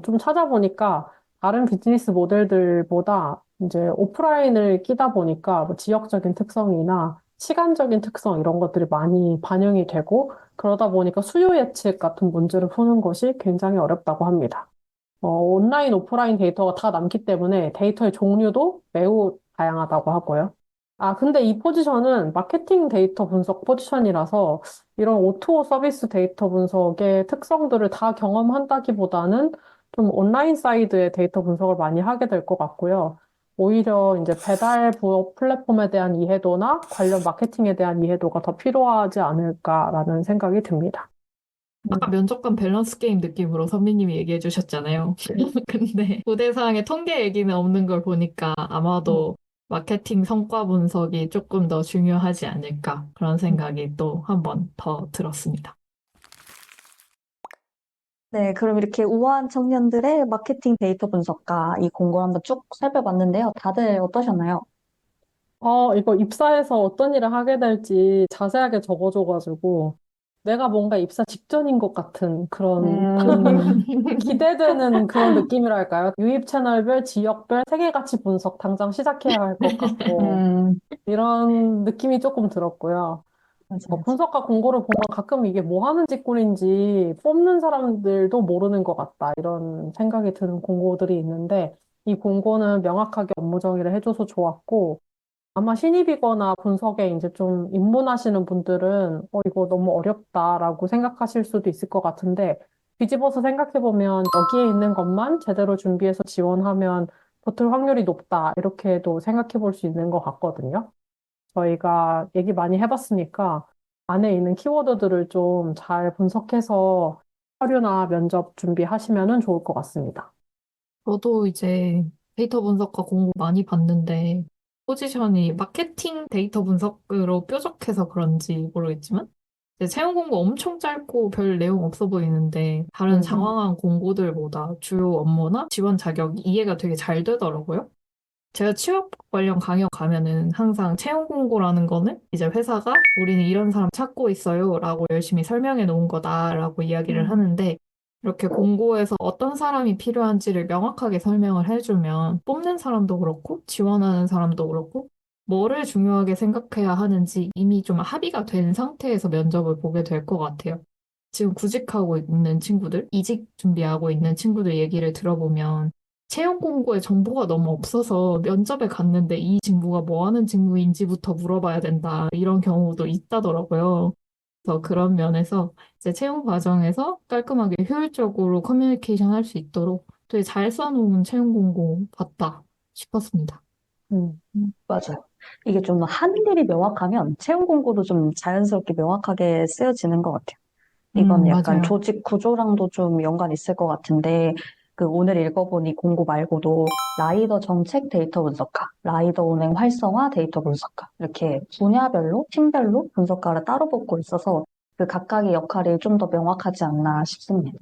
좀 찾아보니까 다른 비즈니스 모델들보다 이제 오프라인을 끼다 보니까 뭐 지역적인 특성이나 시간적인 특성 이런 것들이 많이 반영이 되고, 그러다 보니까 수요 예측 같은 문제를 푸는 것이 굉장히 어렵다고 합니다. 온라인, 오프라인 데이터가 다 남기 때문에 데이터의 종류도 매우 다양하다고 하고요. 아, 근데 이 포지션은 마케팅 데이터 분석 포지션이라서 이런 O2O 서비스 데이터 분석의 특성들을 다 경험한다기보다는 좀 온라인 사이드의 데이터 분석을 많이 하게 될 것 같고요. 오히려 이제 배달 부업 플랫폼에 대한 이해도나 관련 마케팅에 대한 이해도가 더 필요하지 않을까라는 생각이 듭니다. 아까 면접관 밸런스 게임 느낌으로 선배님이 얘기해 주셨잖아요. 근데 부대상의 통계 얘기는 없는 걸 보니까 아마도 마케팅 성과 분석이 조금 더 중요하지 않을까 그런 생각이 또 한 번 더 들었습니다. 네, 그럼 이렇게 우아한 청년들의 마케팅 데이터 분석가 이 공고를 한번 쭉 살펴봤는데요. 다들 어떠셨나요? 이거 입사해서 어떤 일을 하게 될지 자세하게 적어줘가지고 내가 뭔가 입사 직전인 것 같은 그런 음, 기대되는 그런 느낌이랄까요? 유입 채널별, 지역별, 세계가치 분석 당장 시작해야 할 것 같고 음, 이런 느낌이 조금 들었고요. 맞아요. 분석가 공고를 보면 가끔 이게 뭐 하는 직군인지 뽑는 사람들도 모르는 것 같다. 이런 생각이 드는 공고들이 있는데 이 공고는 명확하게 업무 정의를 해줘서 좋았고 아마 신입이거나 분석에 이제 좀 입문하시는 분들은 이거 너무 어렵다라고 생각하실 수도 있을 것 같은데 뒤집어서 생각해보면 여기에 있는 것만 제대로 준비해서 지원하면 붙을 확률이 높다. 이렇게도 생각해 볼 수 있는 것 같거든요. 저희가 얘기 많이 해봤으니까 안에 있는 키워드들을 좀 잘 분석해서 서류나 면접 준비하시면 좋을 것 같습니다. 저도 이제 데이터 분석과 공부 많이 봤는데 포지션이 마케팅 데이터 분석으로 뾰족해서 그런지 모르겠지만 이제 채용 공고 엄청 짧고 별 내용 없어 보이는데 다른 음, 장황한 공고들보다 주요 업무나 지원 자격 이해가 되게 잘 되더라고요. 제가 취업 관련 강연 가면은 항상 채용 공고라는 거는 이제 회사가 우리는 이런 사람 찾고 있어요 라고 열심히 설명해 놓은 거다라고 이야기를 음, 하는데 이렇게 공고에서 어떤 사람이 필요한지를 명확하게 설명을 해주면 뽑는 사람도 그렇고 지원하는 사람도 그렇고 뭐를 중요하게 생각해야 하는지 이미 좀 합의가 된 상태에서 면접을 보게 될 것 같아요. 지금 구직하고 있는 친구들, 이직 준비하고 있는 친구들 얘기를 들어보면 채용 공고에 정보가 너무 없어서 면접에 갔는데 이 직무가 뭐 하는 직무인지부터 물어봐야 된다. 이런 경우도 있다더라고요. 그래서 그런 면에서 이제 채용 과정에서 깔끔하게 효율적으로 커뮤니케이션 할 수 있도록 되게 잘 써놓은 채용 공고 같다 싶었습니다. 음, 맞아요. 이게 좀 하는 일이 명확하면 채용 공고도 좀 자연스럽게 명확하게 쓰여지는 것 같아요. 이건 약간 맞아요. 조직 구조랑도 좀 연관 있을 것 같은데, 그 오늘 읽어본 이 공고 말고도 라이더 정책 데이터 분석가, 라이더 운행 활성화 데이터 분석가, 이렇게 분야별로, 팀별로 분석가를 따로 뽑고 있어서 그 각각의 역할이 좀 더 명확하지 않나 싶습니다.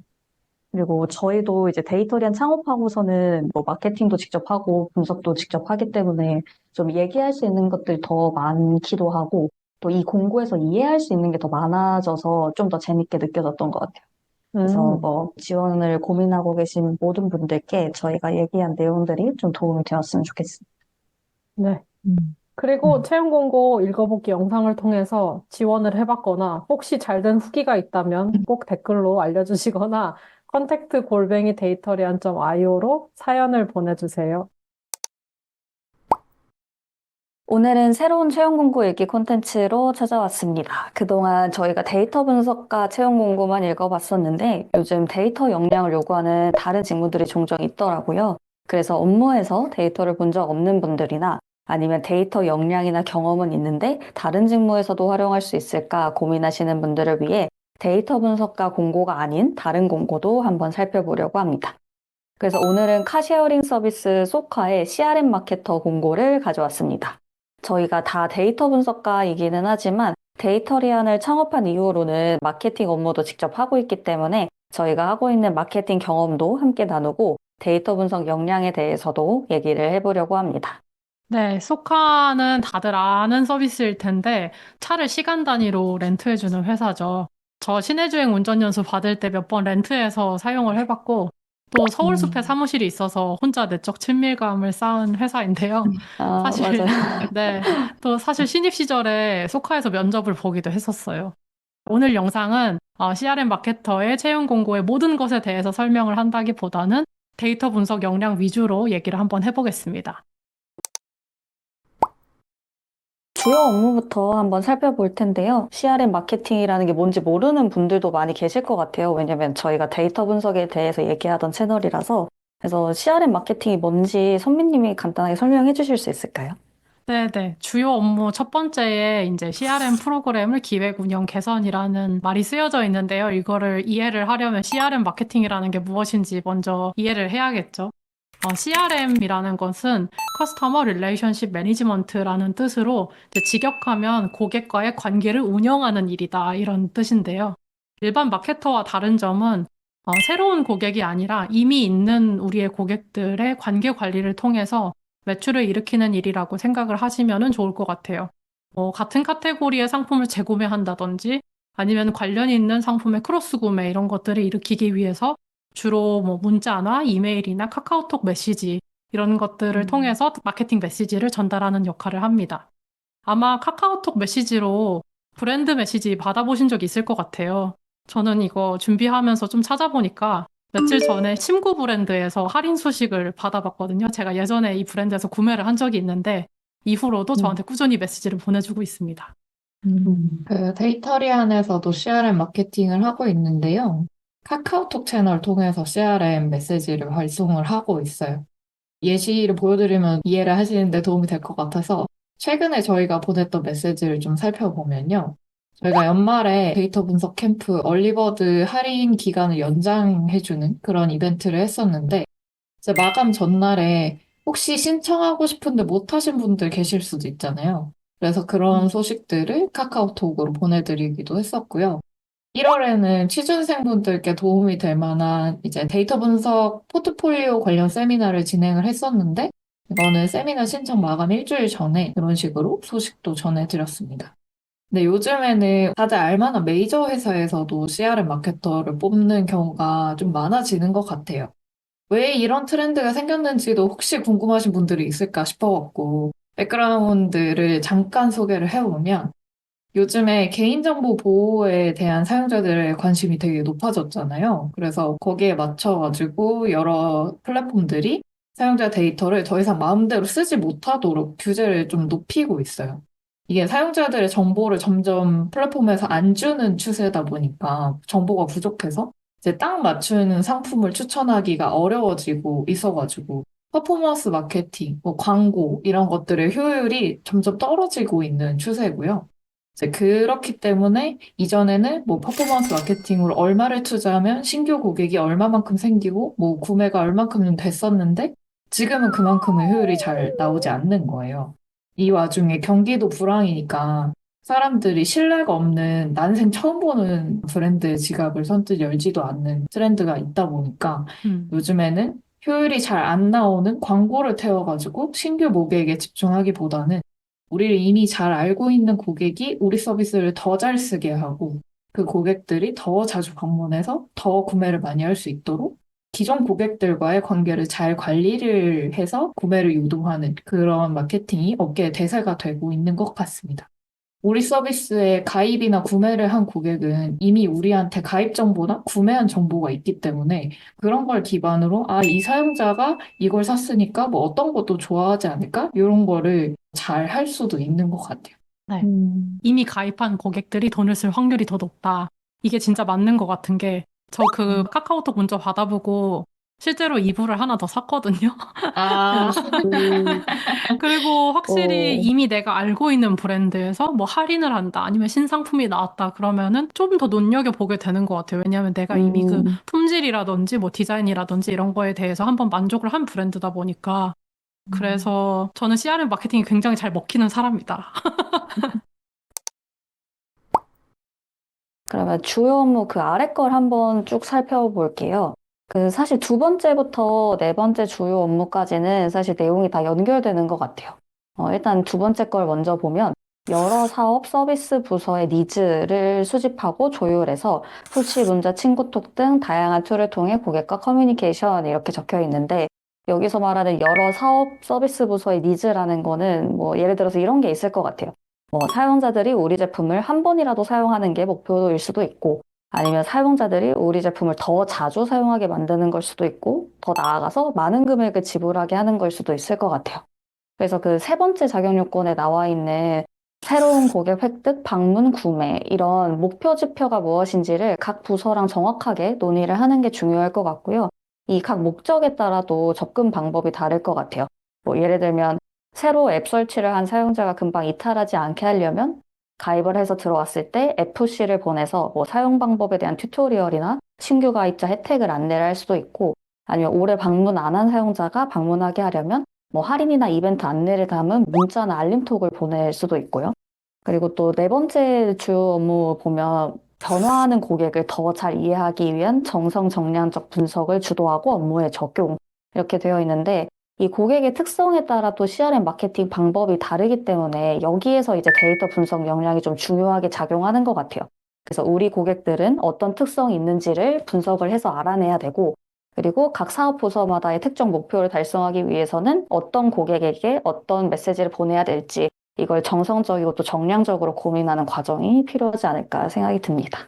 그리고 저희도 이제 데이터리안 창업하고서는 뭐 마케팅도 직접 하고 분석도 직접 하기 때문에 좀 얘기할 수 있는 것들이 더 많기도 하고 또 이 공고에서 이해할 수 있는 게 더 많아져서 좀 더 재밌게 느껴졌던 것 같아요. 그래서 음, 뭐 지원을 고민하고 계신 모든 분들께 저희가 얘기한 내용들이 좀 도움이 되었으면 좋겠습니다. 네. 음. 그리고 음. 채용 공고 읽어보기 영상을 통해서 지원을 해봤거나 혹시 잘 된 후기가 있다면 꼭 댓글로 알려주시거나 컨택트 골뱅이 데이터리안.io로 사연을 보내주세요. 오늘은 새로운 채용 공고 읽기 콘텐츠로 찾아왔습니다. 그동안 저희가 데이터 분석과 채용 공고만 읽어봤었는데 요즘 데이터 역량을 요구하는 다른 직무들이 종종 있더라고요. 그래서 업무에서 데이터를 본 적 없는 분들이나 아니면 데이터 역량이나 경험은 있는데 다른 직무에서도 활용할 수 있을까 고민하시는 분들을 위해 데이터 분석과 공고가 아닌 다른 공고도 한번 살펴보려고 합니다. 그래서 오늘은 카쉐어링 서비스 소카의 CRM 마케터 공고를 가져왔습니다. 저희가 다 데이터 분석가이기는 하지만 데이터리안을 창업한 이후로는 마케팅 업무도 직접 하고 있기 때문에 저희가 하고 있는 마케팅 경험도 함께 나누고 데이터 분석 역량에 대해서도 얘기를 해보려고 합니다. 네, 소카는 다들 아는 서비스일 텐데 차를 시간 단위로 렌트해주는 회사죠. 저 시내주행 운전연수 받을 때 몇 번 렌트해서 사용을 해봤고 또 서울숲에 음. 사무실이 있어서 혼자 내적 친밀감을 쌓은 회사인데요. 아, 사실, 맞아요. 네, 또 사실 신입 시절에 소카에서 면접을 보기도 했었어요. 오늘 영상은 CRM 마케터의 채용 공고의 모든 것에 대해서 설명을 한다기보다는 데이터 분석 역량 위주로 얘기를 한번 해보겠습니다. 주요 업무부터 한번 살펴볼 텐데요. CRM 마케팅이라는 게 뭔지 모르는 분들도 많이 계실 것 같아요. 왜냐면 저희가 데이터 분석에 대해서 얘기하던 채널이라서. 그래서 CRM 마케팅이 뭔지 선배님이 간단하게 설명해 주실 수 있을까요? 네네. 주요 업무 첫 번째에 이제 CRM 프로그램을 기획, 운영, 개선이라는 말이 쓰여져 있는데요. 이거를 이해를 하려면 CRM 마케팅이라는 게 무엇인지 먼저 이해를 해야겠죠. CRM이라는 것은 Customer Relationship Management라는 뜻으로 이제 직역하면 고객과의 관계를 운영하는 일이다 이런 뜻인데요. 일반 마케터와 다른 점은 새로운 고객이 아니라 이미 있는 우리의 고객들의 관계 관리를 통해서 매출을 일으키는 일이라고 생각을 하시면 좋을 것 같아요. 같은 카테고리의 상품을 재구매한다든지 아니면 관련 있는 상품의 크로스 구매 이런 것들을 일으키기 위해서 주로 뭐 문자나 이메일이나 카카오톡 메시지 이런 것들을 음. 통해서 마케팅 메시지를 전달하는 역할을 합니다. 아마 카카오톡 메시지로 브랜드 메시지 받아보신 적 있을 것 같아요. 저는 이거 준비하면서 좀 찾아보니까 며칠 전에 침구 브랜드에서 할인 소식을 받아봤거든요. 제가 예전에 이 브랜드에서 구매를 한 적이 있는데 이후로도 음. 저한테 꾸준히 메시지를 보내주고 있습니다. 그 데이터리안에서도 CRM 마케팅을 하고 있는데요. 카카오톡 채널 통해서 CRM 메시지를 발송을 하고 있어요. 예시를 보여드리면 이해를 하시는데 도움이 될 것 같아서 최근에 저희가 보냈던 메시지를 좀 살펴보면요. 저희가 연말에 데이터 분석 캠프 얼리버드 할인 기간을 연장해주는 그런 이벤트를 했었는데 이제 마감 전날에 혹시 신청하고 싶은데 못하신 분들 계실 수도 있잖아요. 그래서 그런 소식들을 카카오톡으로 보내드리기도 했었고요. 1월에는 취준생분들께 도움이 될 만한 이제 데이터 분석 포트폴리오 관련 세미나를 진행을 했었는데, 이거는 세미나 신청 마감 일주일 전에 이런 식으로 소식도 전해드렸습니다. 근데 요즘에는 다들 알만한 메이저 회사에서도 CRM 마케터를 뽑는 경우가 좀 많아지는 것 같아요. 왜 이런 트렌드가 생겼는지도 혹시 궁금하신 분들이 있을까 싶어갖고, 백그라운드를 잠깐 소개를 해보면, 요즘에 개인정보 보호에 대한 사용자들의 관심이 되게 높아졌잖아요. 그래서 거기에 맞춰가지고 여러 플랫폼들이 사용자 데이터를 더 이상 마음대로 쓰지 못하도록 규제를 좀 높이고 있어요. 이게 사용자들의 정보를 점점 플랫폼에서 안 주는 추세다 보니까 정보가 부족해서 이제 딱 맞추는 상품을 추천하기가 어려워지고 있어가지고 퍼포먼스 마케팅, 뭐 광고 이런 것들의 효율이 점점 떨어지고 있는 추세고요. 이제 그렇기 때문에 이전에는 뭐 퍼포먼스 마케팅으로 얼마를 투자하면 신규 고객이 얼마만큼 생기고 뭐 구매가 얼마큼은 됐었는데 지금은 그만큼의 효율이 잘 나오지 않는 거예요. 이 와중에 경기도 불황이니까 사람들이 신뢰가 없는 난생 처음 보는 브랜드 지갑을 선뜻 열지도 않는 트렌드가 있다 보니까 요즘에는 효율이 잘 안 나오는 광고를 태워가지고 신규 고객에 집중하기보다는 우리를 이미 잘 알고 있는 고객이 우리 서비스를 더 잘 쓰게 하고 그 고객들이 더 자주 방문해서 더 구매를 많이 할 수 있도록 기존 고객들과의 관계를 잘 관리를 해서 구매를 유도하는 그런 마케팅이 업계의 대세가 되고 있는 것 같습니다. 우리 서비스에 가입이나 구매를 한 고객은 이미 우리한테 가입 정보나 구매한 정보가 있기 때문에 그런 걸 기반으로 이 사용자가 이걸 샀으니까 뭐 어떤 것도 좋아하지 않을까? 이런 거를 잘 할 수도 있는 것 같아요. 네. 음. 이미 가입한 고객들이 돈을 쓸 확률이 더 높다. 이게 진짜 맞는 것 같은 게, 저 그 카카오톡 문자 받아보고 실제로 이불을 하나 더 샀거든요. 아, 음. 그리고 확실히 어. 이미 내가 알고 있는 브랜드에서 뭐 할인을 한다, 아니면 신상품이 나왔다, 그러면은 좀 더 눈여겨보게 되는 것 같아요. 왜냐하면 내가 이미 그 음. 품질이라든지 뭐 디자인이라든지 이런 거에 대해서 한번 만족을 한 브랜드다 보니까. 그래서 저는 CRM 마케팅이 굉장히 잘 먹히는 사람이다. 그러면 주요 업무 그 아래 걸 한번 쭉 살펴볼게요. 사실 두 번째부터 네 번째 주요 업무까지는 사실 내용이 다 연결되는 것 같아요. 일단 두 번째 걸 먼저 보면 여러 사업 서비스 부서의 니즈를 수집하고 조율해서 푸시 문자, 친구톡 등 다양한 툴을 통해 고객과 커뮤니케이션 이렇게 적혀 있는데 여기서 말하는 여러 사업 서비스 부서의 니즈라는 거는 뭐 예를 들어서 이런 게 있을 것 같아요. 사용자들이 우리 제품을 한 번이라도 사용하는 게 목표일 수도 있고 아니면 사용자들이 우리 제품을 더 자주 사용하게 만드는 걸 수도 있고 더 나아가서 많은 금액을 지불하게 하는 걸 수도 있을 것 같아요. 그래서 그 세 번째 자격 요건에 나와 있는 새로운 고객 획득, 방문, 구매 이런 목표 지표가 무엇인지를 각 부서랑 정확하게 논의를 하는 게 중요할 것 같고요. 이 각 목적에 따라도 접근 방법이 다를 것 같아요. 뭐 예를 들면 새로 앱 설치를 한 사용자가 금방 이탈하지 않게 하려면 가입을 해서 들어왔을 때 FC를 보내서 뭐 사용 방법에 대한 튜토리얼이나 신규 가입자 혜택을 안내를 할 수도 있고 아니면 오래 방문 안 한 사용자가 방문하게 하려면 뭐 할인이나 이벤트 안내를 담은 문자나 알림톡을 보낼 수도 있고요. 그리고 또 네 번째 주요 업무 보면 변화하는 고객을 더 잘 이해하기 위한 정성 정량적 분석을 주도하고 업무에 적용 이렇게 되어 있는데 이 고객의 특성에 따라 또 CRM 마케팅 방법이 다르기 때문에 여기에서 이제 데이터 분석 역량이 좀 중요하게 작용하는 것 같아요. 그래서 우리 고객들은 어떤 특성이 있는지를 분석을 해서 알아내야 되고 그리고 각 사업 부서마다의 특정 목표를 달성하기 위해서는 어떤 고객에게 어떤 메시지를 보내야 될지 이걸 정성적이고 또 정량적으로 고민하는 과정이 필요하지 않을까 생각이 듭니다.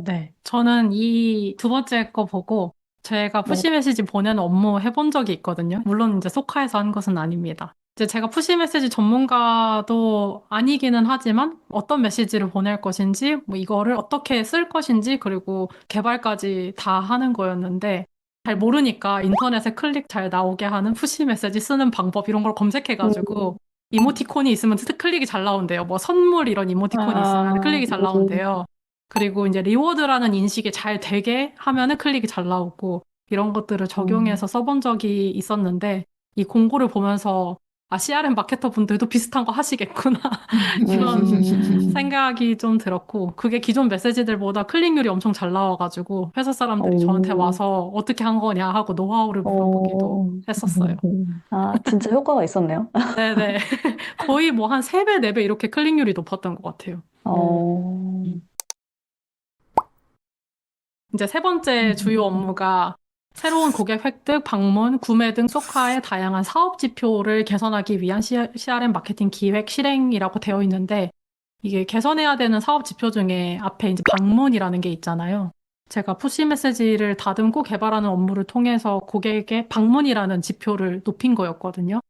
네. 저는 이 두 번째 거 보고 제가 네. 푸시 메시지 보내는 업무 해본 적이 있거든요. 물론 이제 소카에서 한 것은 아닙니다. 이제 제가 푸시 메시지 전문가도 아니기는 하지만 어떤 메시지를 보낼 것인지, 뭐 이거를 어떻게 쓸 것인지, 그리고 개발까지 다 하는 거였는데 잘 모르니까 인터넷에 클릭 잘 나오게 하는 푸시 메시지 쓰는 방법 이런 걸 검색해가지고 이모티콘이 있으면 클릭이 잘 나온대요. 뭐 선물 이런 이모티콘이 있으면 클릭이 잘 나온대요. 그리고 이제 리워드라는 인식이 잘 되게 하면은 클릭이 잘 나오고 이런 것들을 적용해서 써본 적이 있었는데 이 공고를 보면서 아, CRM 마케터 분들도 비슷한 거 하시겠구나. 이런 생각이 좀 들었고 그게 기존 메시지들보다 클릭률이 엄청 잘 나와가지고 회사 사람들이 저한테 와서 어떻게 한 거냐 하고 노하우를 물어보기도 했었어요. 아, 진짜 효과가 있었네요. 네네. 거의 뭐 한 3배, 4배 이렇게 클릭률이 높았던 것 같아요. 이제 세 번째 주요 업무가 새로운 고객 획득, 방문, 구매 등 소카의 다양한 사업 지표를 개선하기 위한 CRM 마케팅 기획 실행이라고 되어 있는데 이게 개선해야 되는 사업 지표 중에 앞에 이제 방문이라는 게 있잖아요. 제가 푸시 메시지를 다듬고 개발하는 업무를 통해서 고객의 방문이라는 지표를 높인 거였거든요.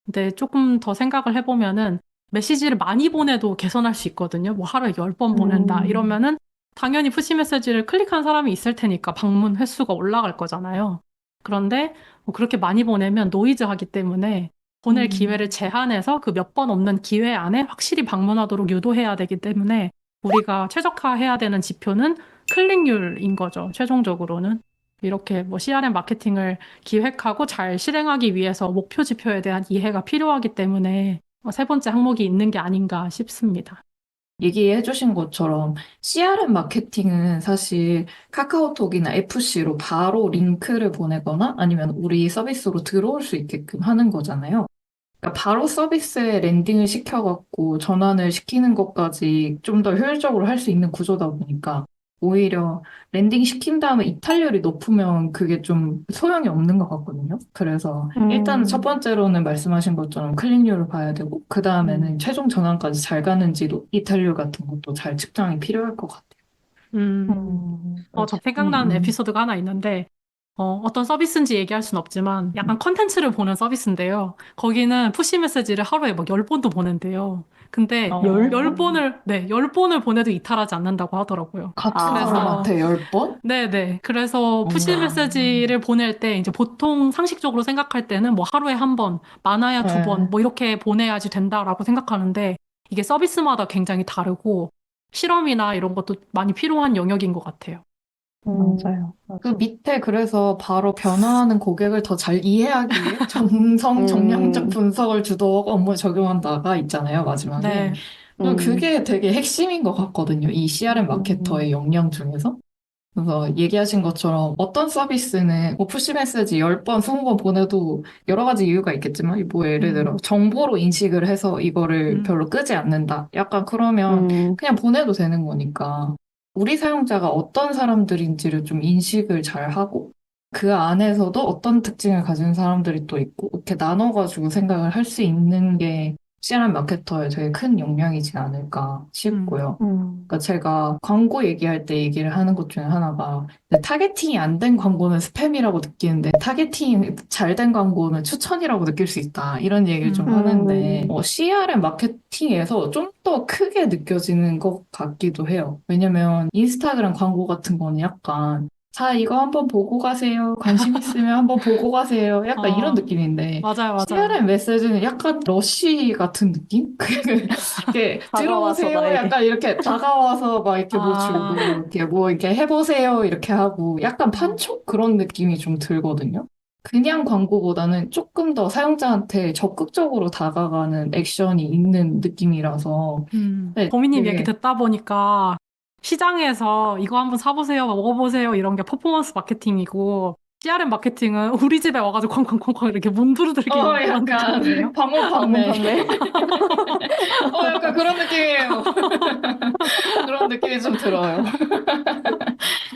근데 조금 더 생각을 해보면은 메시지를 많이 보내도 개선할 수 있거든요. 뭐 하루에 10번 보낸다. 이러면은 당연히 푸시 메시지를 클릭한 사람이 있을 테니까 방문 횟수가 올라갈 거잖아요. 그런데 뭐 그렇게 많이 보내면 노이즈하기 때문에 보낼 기회를 제한해서 그 몇 번 없는 기회 안에 확실히 방문하도록 유도해야 되기 때문에 우리가 최적화해야 되는 지표는 클릭률인 거죠. 최종적으로는. 이렇게 뭐 CRM 마케팅을 기획하고 잘 실행하기 위해서 목표 지표에 대한 이해가 필요하기 때문에 세 번째 항목이 있는 게 아닌가 싶습니다. 얘기해 주신 것처럼 CRM 마케팅은 사실 카카오톡이나 FC로 바로 링크를 보내거나 아니면 우리 서비스로 들어올 수 있게끔 하는 거잖아요. 그러니까 바로 서비스에 랜딩을 시켜갖고 전환을 시키는 것까지 좀 더 효율적으로 할 수 있는 구조다 보니까 오히려 랜딩 시킨 다음에 이탈률이 높으면 그게 좀 소용이 없는 것 같거든요. 그래서 일단 첫 번째로는 말씀하신 것처럼 클릭률을 봐야 되고 그 다음에는 최종 전환까지 잘 가는지도 이탈률 같은 것도 잘 측정이 필요할 것 같아요. 저 생각나는 에피소드가 하나 있는데, 어떤 서비스인지 얘기할 순 없지만, 약간 컨텐츠를 보는 서비스인데요. 거기는 푸시 메시지를 하루에 막 10번도 보낸대요. 근데 10번을, 네, 10번을 보내도 이탈하지 않는다고 하더라고요. 같은 그래서- 사람한테 10번? 네네. 그래서 푸시 메시지를 보낼 때 이제 보통 상식적으로 생각할 때는 뭐 하루에 한 번, 많아야 네. 2번, 뭐 이렇게 보내야지 된다라고 생각하는데 이게 서비스마다 굉장히 다르고 실험이나 이런 것도 많이 필요한 영역인 것 같아요. 맞아요. 그 밑에 그래서 바로 변화하는 고객을 더 잘 이해하기 위해 정성, 정량적 분석을 주도하고 업무에 적용한다가 있잖아요, 마지막에. 네. 그게 되게 핵심인 것 같거든요. 이 CRM 마케터의 역량 중에서. 그래서 얘기하신 것처럼 어떤 서비스는 뭐 푸시 메시지 10번, 20번 보내도 여러 가지 이유가 있겠지만, 뭐 예를 들어 정보로 인식을 해서 이거를 음, 별로 끄지 않는다. 약간 그러면 음, 그냥 보내도 되는 거니까. 우리 사용자가 어떤 사람들인지를 좀 인식을 잘 하고, 그 안에서도 어떤 특징을 가진 사람들이 또 있고, 이렇게 나눠가지고 생각을 할 수 있는 게 CRM 마케터의 되게 큰 역량이지 않을까 음, 싶고요. 음, 그러니까 제가 광고 얘기할 때 얘기를 하는 것 중에 하나가 타겟팅이 안 된 광고는 스팸이라고 느끼는데 타겟팅이 잘 된 광고는 추천이라고 느낄 수 있다. 이런 얘기를 좀 음, 하는데 음, CRM 마케팅에서 좀 더 크게 느껴지는 것 같기도 해요. 왜냐면 인스타그램 광고 같은 거는 약간 자, 이거 한번 보고 가세요. 관심 있으면 한번 보고 가세요. 약간 이런 어, 느낌인데 맞아요, 맞아요. CRM 메시지는 약간 러쉬 같은 느낌? 이렇게 다가와서 들어오세요. 나에게. 약간 이렇게 다가와서 막 이렇게 뭐 주고 아, 이렇게 뭐 이렇게 해보세요. 이렇게 하고 약간 어, 판촉 그런 느낌이 좀 들거든요. 그냥 광고보다는 조금 더 사용자한테 적극적으로 다가가는 액션이 있는 느낌이라서 네, 보미님 얘기 되게 듣다 보니까 시장에서 이거 한번 사보세요, 먹어보세요 이런 게 퍼포먼스 마케팅이고 CRM 마케팅은 우리 집에 와가지고 쾅쾅쾅쾅 이렇게 문 두드리기는 그런 약간 느낌이네요. 방문 방문 판매. 판매. 약간 그런 느낌이에요. 그런 느낌이 좀 들어요.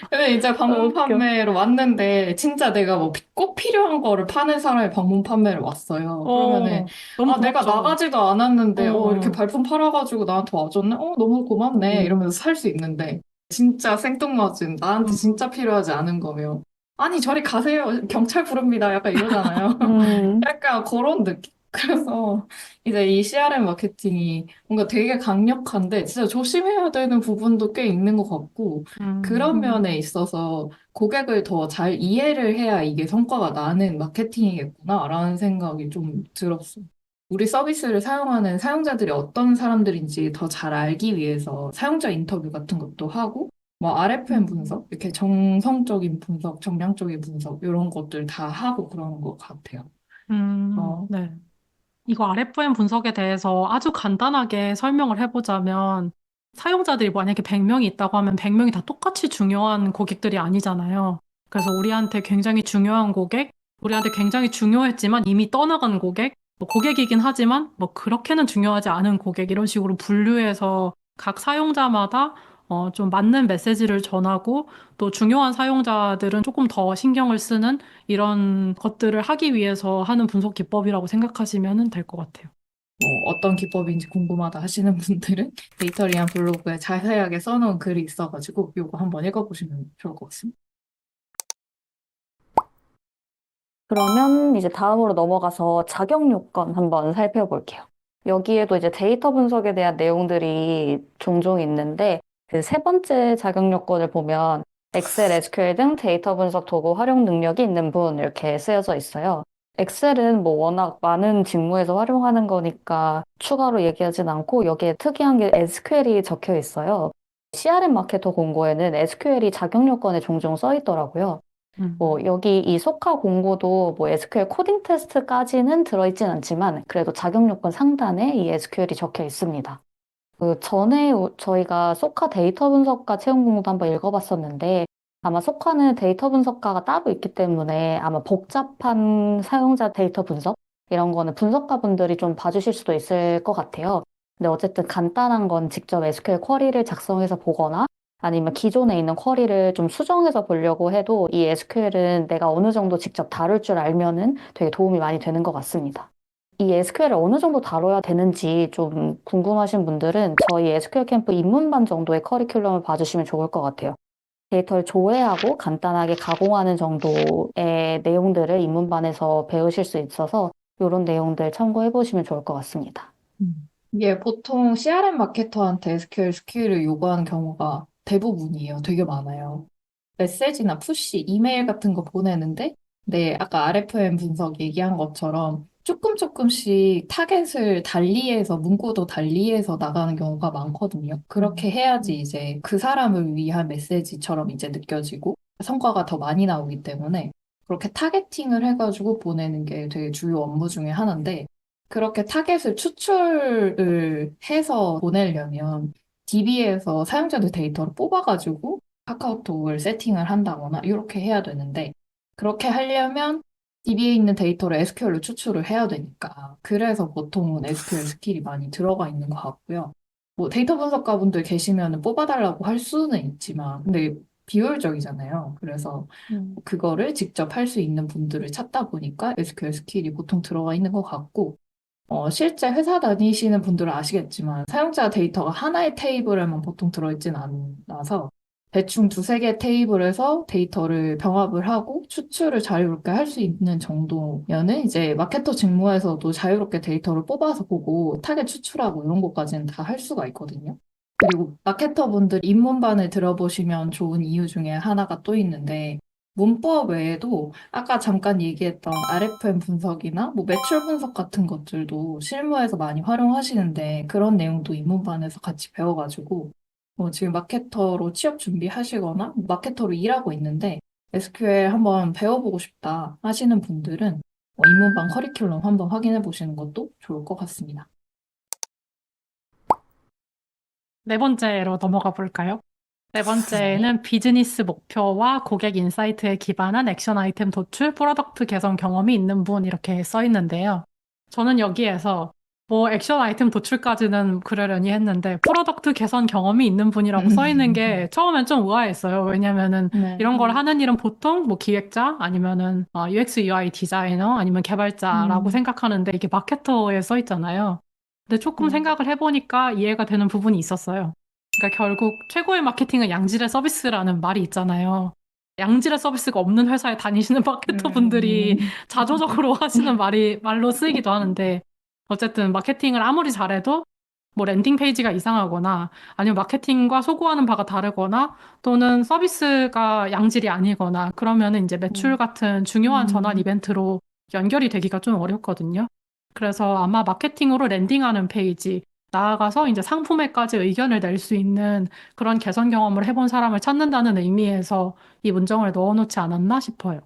근데 이제 방문 웃겨. 판매로 왔는데 진짜 내가 뭐 꼭 필요한 거를 파는 사람이 방문 판매를 왔어요. 그러면은 어, 너무 내가 고맙죠. 나가지도 않았는데 이렇게 어, 발품 팔아가지고 나한테 와줬네? 너무 고맙네. 음. 이러면서 살 수 있는데 진짜 생뚱맞은 나한테 음, 진짜 필요하지 않은 거면 아니 저리 가세요. 경찰 부릅니다. 약간 이러잖아요. 음, 약간 그런 느낌. 그래서 이제 이 CRM 마케팅이 뭔가 되게 강력한데 진짜 조심해야 되는 부분도 꽤 있는 것 같고 그런 음, 면에 있어서 고객을 더 잘 이해를 해야 이게 성과가 나는 마케팅이겠구나라는 생각이 좀 들었어요. 우리 서비스를 사용하는 사용자들이 어떤 사람들인지 더 잘 알기 위해서 사용자 인터뷰 같은 것도 하고 뭐 RFM 음, 분석, 이렇게 정성적인 분석, 정량적인 분석 이런 것들 다 하고 그러는 것 같아요. 네. 이거 RFM 분석에 대해서 아주 간단하게 설명을 해보자면 사용자들이 만약에 100명이 있다고 하면 100명이 다 똑같이 중요한 고객들이 아니잖아요. 그래서 우리한테 굉장히 중요한 고객, 우리한테 굉장히 중요했지만 이미 떠나간 고객, 뭐 고객이긴 하지만 뭐 그렇게는 중요하지 않은 고객 이런 식으로 분류해서 각 사용자마다 좀 맞는 메시지를 전하고 또 중요한 사용자들은 조금 더 신경을 쓰는 이런 것들을 하기 위해서 하는 분석 기법이라고 생각하시면 될 것 같아요. 뭐 어떤 기법인지 궁금하다 하시는 분들은 데이터리안 블로그에 자세하게 써놓은 글이 있어가지고 이거 한번 읽어보시면 좋을 것 같습니다. 그러면 이제 다음으로 넘어가서 자격 요건 한번 살펴볼게요. 여기에도 이제 데이터 분석에 대한 내용들이 종종 있는데 그 세 번째 자격 요건을 보면 엑셀, SQL 등 데이터 분석 도구 활용 능력이 있는 분 이렇게 쓰여져 있어요. 엑셀은 뭐 워낙 많은 직무에서 활용하는 거니까 추가로 얘기하진 않고 여기에 특이한 게 SQL이 적혀 있어요. CRM 마케터 공고에는 SQL이 자격 요건에 종종 써 있더라고요. 뭐, 음, 여기 이 소카 공고도 뭐 SQL 코딩 테스트까지는 들어있진 않지만 그래도 자격 요건 상단에 이 SQL이 적혀 있습니다. 그 전에 저희가 소카 데이터 분석가 채용 공고도 한번 읽어봤었는데 아마 소카는 데이터 분석가가 따로 있기 때문에 아마 복잡한 사용자 데이터 분석 이런 거는 분석가분들이 좀 봐주실 수도 있을 것 같아요. 근데 어쨌든 간단한 건 직접 SQL 쿼리를 작성해서 보거나 아니면 기존에 있는 쿼리를 좀 수정해서 보려고 해도 이 SQL은 내가 어느 정도 직접 다룰 줄 알면은 되게 도움이 많이 되는 것 같습니다. 이 SQL을 어느 정도 다뤄야 되는지 좀 궁금하신 분들은 저희 SQL 캠프 입문반 정도의 커리큘럼을 봐주시면 좋을 것 같아요. 데이터를 조회하고 간단하게 가공하는 정도의 내용들을 입문반에서 배우실 수 있어서 이런 내용들 참고해 보시면 좋을 것 같습니다. 이게 보통 CRM 마케터한테 SQL 스킬을 요구하는 경우가 대부분이에요. 되게 많아요. 메시지나 푸시, 이메일 같은 거 보내는데, 네, 아까 RFM 분석 얘기한 것처럼 조금씩 타겟을 달리해서, 문구도 달리해서 나가는 경우가 많거든요. 그렇게 해야지 이제 그 사람을 위한 메시지처럼 이제 느껴지고 성과가 더 많이 나오기 때문에 그렇게 타겟팅을 해가지고 보내는 게 되게 주요 업무 중에 하나인데, 그렇게 타겟을 추출을 해서 보내려면 DB에서 사용자들 데이터를 뽑아가지고 카카오톡을 세팅을 한다거나 이렇게 해야 되는데 그렇게 하려면 DB에 있는 데이터를 SQL로 추출을 해야 되니까 그래서 보통은 SQL 스킬이 많이 들어가 있는 것 같고요. 뭐 데이터 분석가분들 계시면 뽑아달라고 할 수는 있지만 근데 비효율적이잖아요. 그래서 그거를 직접 할 수 있는 분들을 찾다 보니까 SQL 스킬이 보통 들어가 있는 것 같고 실제 회사 다니시는 분들은 아시겠지만 사용자 데이터가 하나의 테이블에만 보통 들어있진 않아서 대충 두세 개 테이블에서 데이터를 병합을 하고 추출을 자유롭게 할 수 있는 정도면은 이제 마케터 직무에서도 자유롭게 데이터를 뽑아서 보고 타겟 추출하고 이런 것까지는 다 할 수가 있거든요. 그리고 마케터 분들 입문반을 들어보시면 좋은 이유 중에 하나가 또 있는데 문법 외에도 아까 잠깐 얘기했던 RFM 분석이나 뭐 매출 분석 같은 것들도 실무에서 많이 활용하시는데 그런 내용도 입문반에서 같이 배워가지고 지금 마케터로 취업 준비하시거나 마케터로 일하고 있는데 SQL 한번 배워보고 싶다 하시는 분들은 입문반 커리큘럼 한번 확인해 보시는 것도 좋을 것 같습니다. 네 번째로 넘어가 볼까요? 네 네. 번째는 비즈니스 목표와 고객 인사이트에 기반한 액션 아이템 도출, 프로덕트 개선 경험이 있는 분 이렇게 써 있는데요. 저는 여기에서 뭐 액션 아이템 도출까지는 그러려니 했는데 프로덕트 개선 경험이 있는 분이라고 써 있는 게 처음엔 좀 의아했어요. 왜냐면은 네. 이런 걸 하는 일은 보통 뭐 기획자 아니면은 UX UI 디자이너 아니면 개발자라고 생각하는데 이게 마케터에 써 있잖아요. 근데 조금 생각을 해보니까 이해가 되는 부분이 있었어요. 그러니까 결국 최고의 마케팅은 양질의 서비스라는 말이 있잖아요. 양질의 서비스가 없는 회사에 다니시는 마케터 분들이 자조적으로 하시는 말로 쓰이기도 하는데 어쨌든 마케팅을 아무리 잘해도 뭐 랜딩 페이지가 이상하거나 아니면 마케팅과 소구하는 바가 다르거나 또는 서비스가 양질이 아니거나 그러면은 이제 매출 같은 중요한 전환 이벤트로 연결이 되기가 좀 어렵거든요. 그래서 아마 마케팅으로 랜딩하는 페이지, 나아가서 이제 상품에까지 의견을 낼 수 있는 그런 개선 경험을 해본 사람을 찾는다는 의미에서 이 문장을 넣어놓지 않았나 싶어요.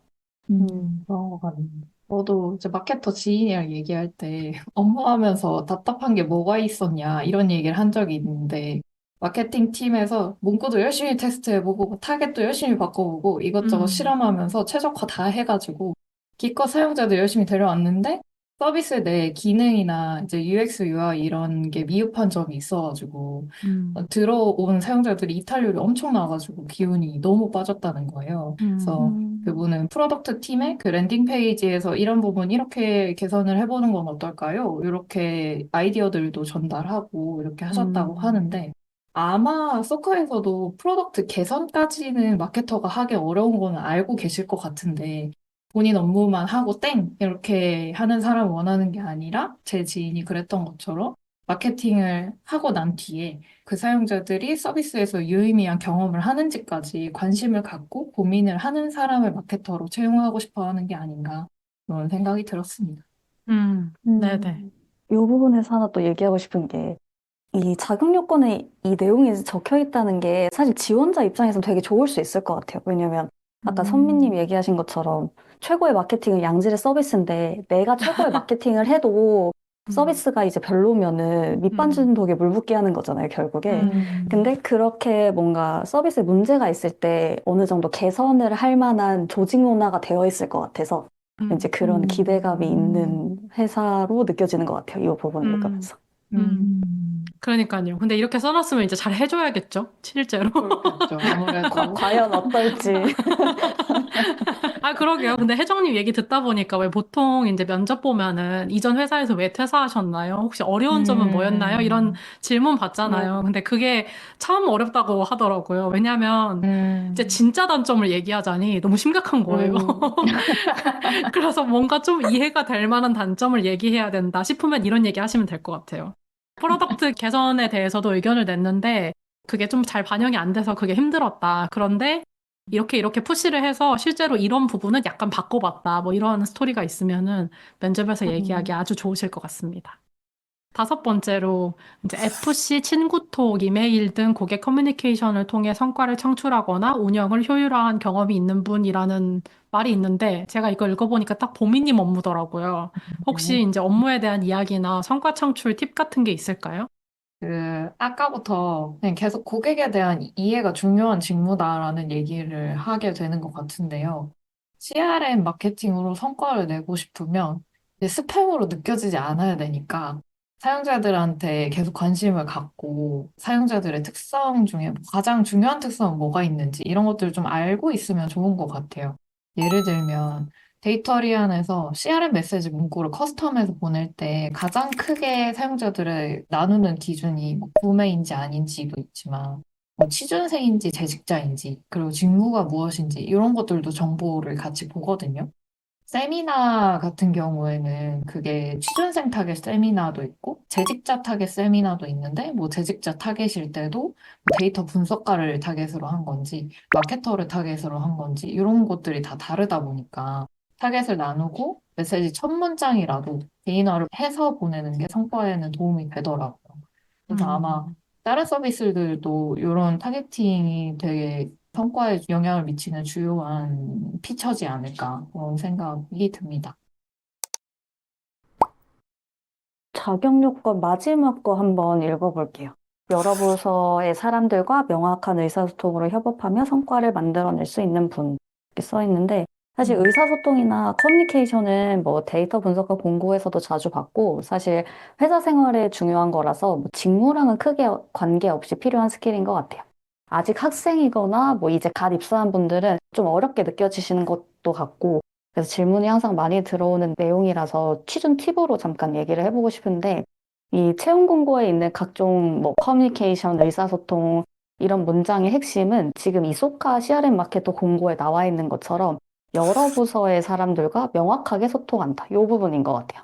그런 것 같네요. 저도 이제 마케터 지인이랑 얘기할 때 업무하면서 답답한 게 뭐가 있었냐 이런 얘기를 한 적이 있는데 마케팅 팀에서 문구도 열심히 테스트해보고 타겟도 열심히 바꿔보고 이것저것 실험하면서 최적화 다 해가지고 기껏 사용자도 열심히 데려왔는데 서비스 내 기능이나 이제 UX, UI 이런 게 미흡한 점이 있어가지고 들어온 사용자들이 이탈률이 엄청 나가지고 기운이 너무 빠졌다는 거예요. 그래서 그분은 프로덕트 팀의 그 랜딩 페이지에서 이런 부분 이렇게 개선을 해보는 건 어떨까요? 이렇게 아이디어들도 전달하고 이렇게 하셨다고 하는데 아마 소카에서도 프로덕트 개선까지는 마케터가 하기 어려운 거는 알고 계실 것 같은데 본인 업무만 하고 땡! 이렇게 하는 사람을 원하는 게 아니라 제 지인이 그랬던 것처럼 마케팅을 하고 난 뒤에 그 사용자들이 서비스에서 유의미한 경험을 하는지까지 관심을 갖고 고민을 하는 사람을 마케터로 채용하고 싶어 하는 게 아닌가 그런 생각이 들었습니다. 네네. 이 부분에서 하나 또 얘기하고 싶은 게, 이 자격 요건에 이 내용이 적혀 있다는 게 사실 지원자 입장에서는 되게 좋을 수 있을 것 같아요. 왜냐면 아까 선미님 얘기하신 것처럼 최고의 마케팅은 양질의 서비스인데 내가 최고의 마케팅을 해도 서비스가 이제 별로면은 밑반찬 독에 물 붓게 하는 거잖아요, 결국에. 근데 그렇게 뭔가 서비스에 문제가 있을 때 어느 정도 개선을 할 만한 조직 문화가 되어 있을 것 같아서 이제 그런 기대감이 있는 회사로 느껴지는 것 같아요, 이 부분을 읽으면서. 그러니까요. 근데 이렇게 써놨으면 이제 잘 해줘야겠죠, 실제로. 그렇겠죠. 아무래도. 과연 어떨지. 아, 그러게요. 근데 혜정님 얘기 듣다 보니까 왜 보통 이제 면접 보면은 이전 회사에서 왜 퇴사하셨나요? 혹시 어려운 점은 뭐였나요? 이런 질문 받잖아요. 근데 그게 참 어렵다고 하더라고요. 왜냐면 이제 진짜 단점을 얘기하자니 너무 심각한 거예요. 그래서 뭔가 좀 이해가 될 만한 단점을 얘기해야 된다 싶으면 이런 얘기 하시면 될 것 같아요. 프로덕트 개선에 대해서도 의견을 냈는데 그게 좀 잘 반영이 안 돼서 그게 힘들었다. 그런데 이렇게 푸시를 해서 실제로 이런 부분은 약간 바꿔봤다. 뭐 이런 스토리가 있으면은 면접에서 얘기하기 아주 좋으실 것 같습니다. 다섯 번째로 이제 FC 친구톡, 이메일 등 고객 커뮤니케이션을 통해 성과를 창출하거나 운영을 효율화한 경험이 있는 분이라는 말이 있는데 제가 이거 읽어보니까 딱 보미님 업무더라고요. 혹시 이제 업무에 대한 이야기나 성과 창출 팁 같은 게 있을까요? 아까부터 그냥 계속 고객에 대한 이해가 중요한 직무다라는 얘기를 하게 되는 것 같은데요. CRM 마케팅으로 성과를 내고 싶으면 이제 스팸으로 느껴지지 않아야 되니까 사용자들한테 계속 관심을 갖고 사용자들의 특성 중에 가장 중요한 특성은 뭐가 있는지 이런 것들을 좀 알고 있으면 좋은 것 같아요. 예를 들면 데이터리안에서 CRM 메시지 문구를 커스텀해서 보낼 때 가장 크게 사용자들을 나누는 기준이 뭐 구매인지 아닌지도 있지만 뭐 취준생인지 재직자인지 그리고 직무가 무엇인지 이런 것들도 정보를 같이 보거든요. 세미나 같은 경우에는 그게 취준생 타겟 세미나도 있고 재직자 타겟 세미나도 있는데 뭐 재직자 타겟일 때도 뭐 데이터 분석가를 타겟으로 한 건지 마케터를 타겟으로 한 건지 이런 것들이 다 다르다 보니까 타겟을 나누고 메시지 첫 문장이라도 개인화를 해서 보내는 게 성과에는 도움이 되더라고요. 그래서 아마 다른 서비스들도 이런 타겟팅이 되게 성과에 영향을 미치는 주요한 피처지 않을까 그런 생각이 듭니다. 자격 요건 마지막 거 한번 읽어볼게요. 여러 부서의 사람들과 명확한 의사소통으로 협업하며 성과를 만들어낼 수 있는 분. 이렇게 써 있는데, 사실 의사소통이나 커뮤니케이션은 뭐 데이터 분석과 공고에서도 자주 받고, 사실 회사 생활에 중요한 거라서 뭐 직무랑은 크게 관계없이 필요한 스킬인 것 같아요. 아직 학생이거나 뭐 이제 갓 입사한 분들은 좀 어렵게 느껴지시는 것도 같고, 그래서 질문이 항상 많이 들어오는 내용이라서 취준 팁으로 잠깐 얘기를 해보고 싶은데, 이 채용 공고에 있는 각종 뭐 커뮤니케이션, 의사소통 이런 문장의 핵심은 지금 이 소카 CRM 마케터 공고에 나와 있는 것처럼 여러 부서의 사람들과 명확하게 소통한다. 이 부분인 것 같아요.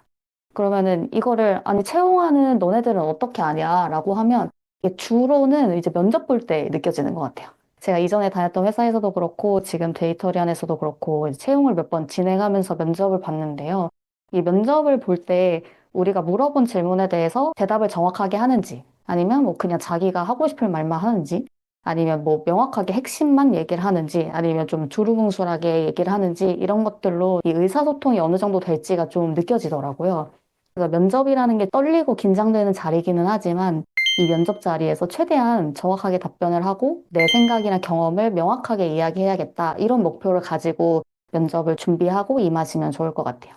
그러면은 이거를 아니 채용하는 너네들은 어떻게 아냐? 라고 하면 이게 주로는 이제 면접 볼 때 느껴지는 것 같아요. 제가 이전에 다녔던 회사에서도 그렇고 지금 데이터리안에서도 그렇고 이제 채용을 몇 번 진행하면서 면접을 봤는데요. 이 면접을 볼 때 우리가 물어본 질문에 대해서 대답을 정확하게 하는지 아니면 뭐 그냥 자기가 하고 싶을 말만 하는지 아니면 뭐 명확하게 핵심만 얘기를 하는지 아니면 좀 두루뭉술하게 얘기를 하는지 이런 것들로 이 의사소통이 어느 정도 될지가 좀 느껴지더라고요. 그래서 면접이라는 게 떨리고 긴장되는 자리이기는 하지만 이 면접 자리에서 최대한 정확하게 답변을 하고 내 생각이나 경험을 명확하게 이야기해야겠다. 이런 목표를 가지고 면접을 준비하고 임하시면 좋을 것 같아요.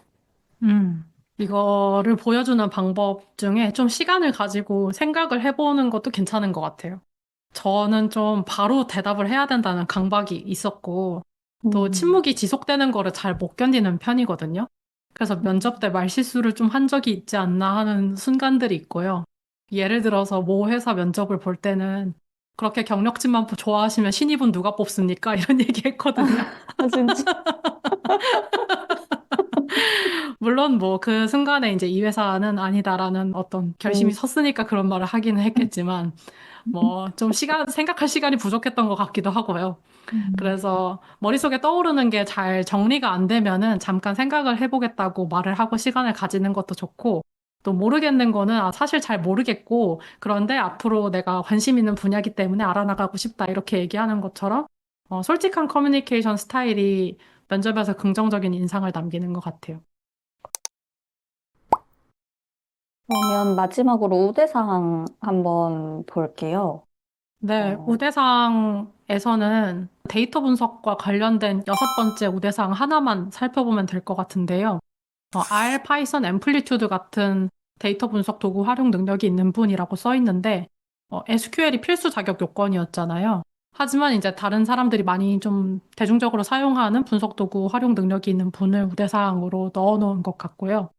이거를 보여주는 방법 중에 좀 시간을 가지고 생각을 해보는 것도 괜찮은 것 같아요. 저는 좀 바로 대답을 해야 된다는 강박이 있었고, 또 침묵이 지속되는 거를 잘 못 견디는 편이거든요. 그래서 면접 때 말실수를 좀 한 적이 있지 않나 하는 순간들이 있고요. 예를 들어서 모 회사 면접을 볼 때는 그렇게 경력직만 좋아하시면 신입은 누가 뽑습니까? 이런 얘기 했거든요. 아, 진짜? 물론 뭐 그 순간에 이제 이 회사는 아니다라는 어떤 결심이 음, 섰으니까 그런 말을 하기는 했겠지만 뭐 좀 생각할 시간이 부족했던 것 같기도 하고요. 그래서 머릿속에 떠오르는 게 잘 정리가 안 되면은 잠깐 생각을 해보겠다고 말을 하고 시간을 가지는 것도 좋고 또 모르겠는 거는 사실 잘 모르겠고 그런데 앞으로 내가 관심 있는 분야이기 때문에 알아나가고 싶다 이렇게 얘기하는 것처럼 솔직한 커뮤니케이션 스타일이 면접에서 긍정적인 인상을 남기는 것 같아요. 그러면 마지막으로 우대사항 한번 볼게요. 네, 어, 우대상에서는 데이터 분석과 관련된 6번째 우대상 하나만 살펴보면 될 것 같은데요. R, 파이썬, 앰플리튜드 같은 데이터 분석 도구 활용 능력이 있는 분이라고 써 있는데, SQL이 필수 자격 요건이었잖아요. 하지만 이제 다른 사람들이 많이 좀 대중적으로 사용하는 분석 도구 활용 능력이 있는 분을 우대사항으로 넣어 놓은 것 같고요.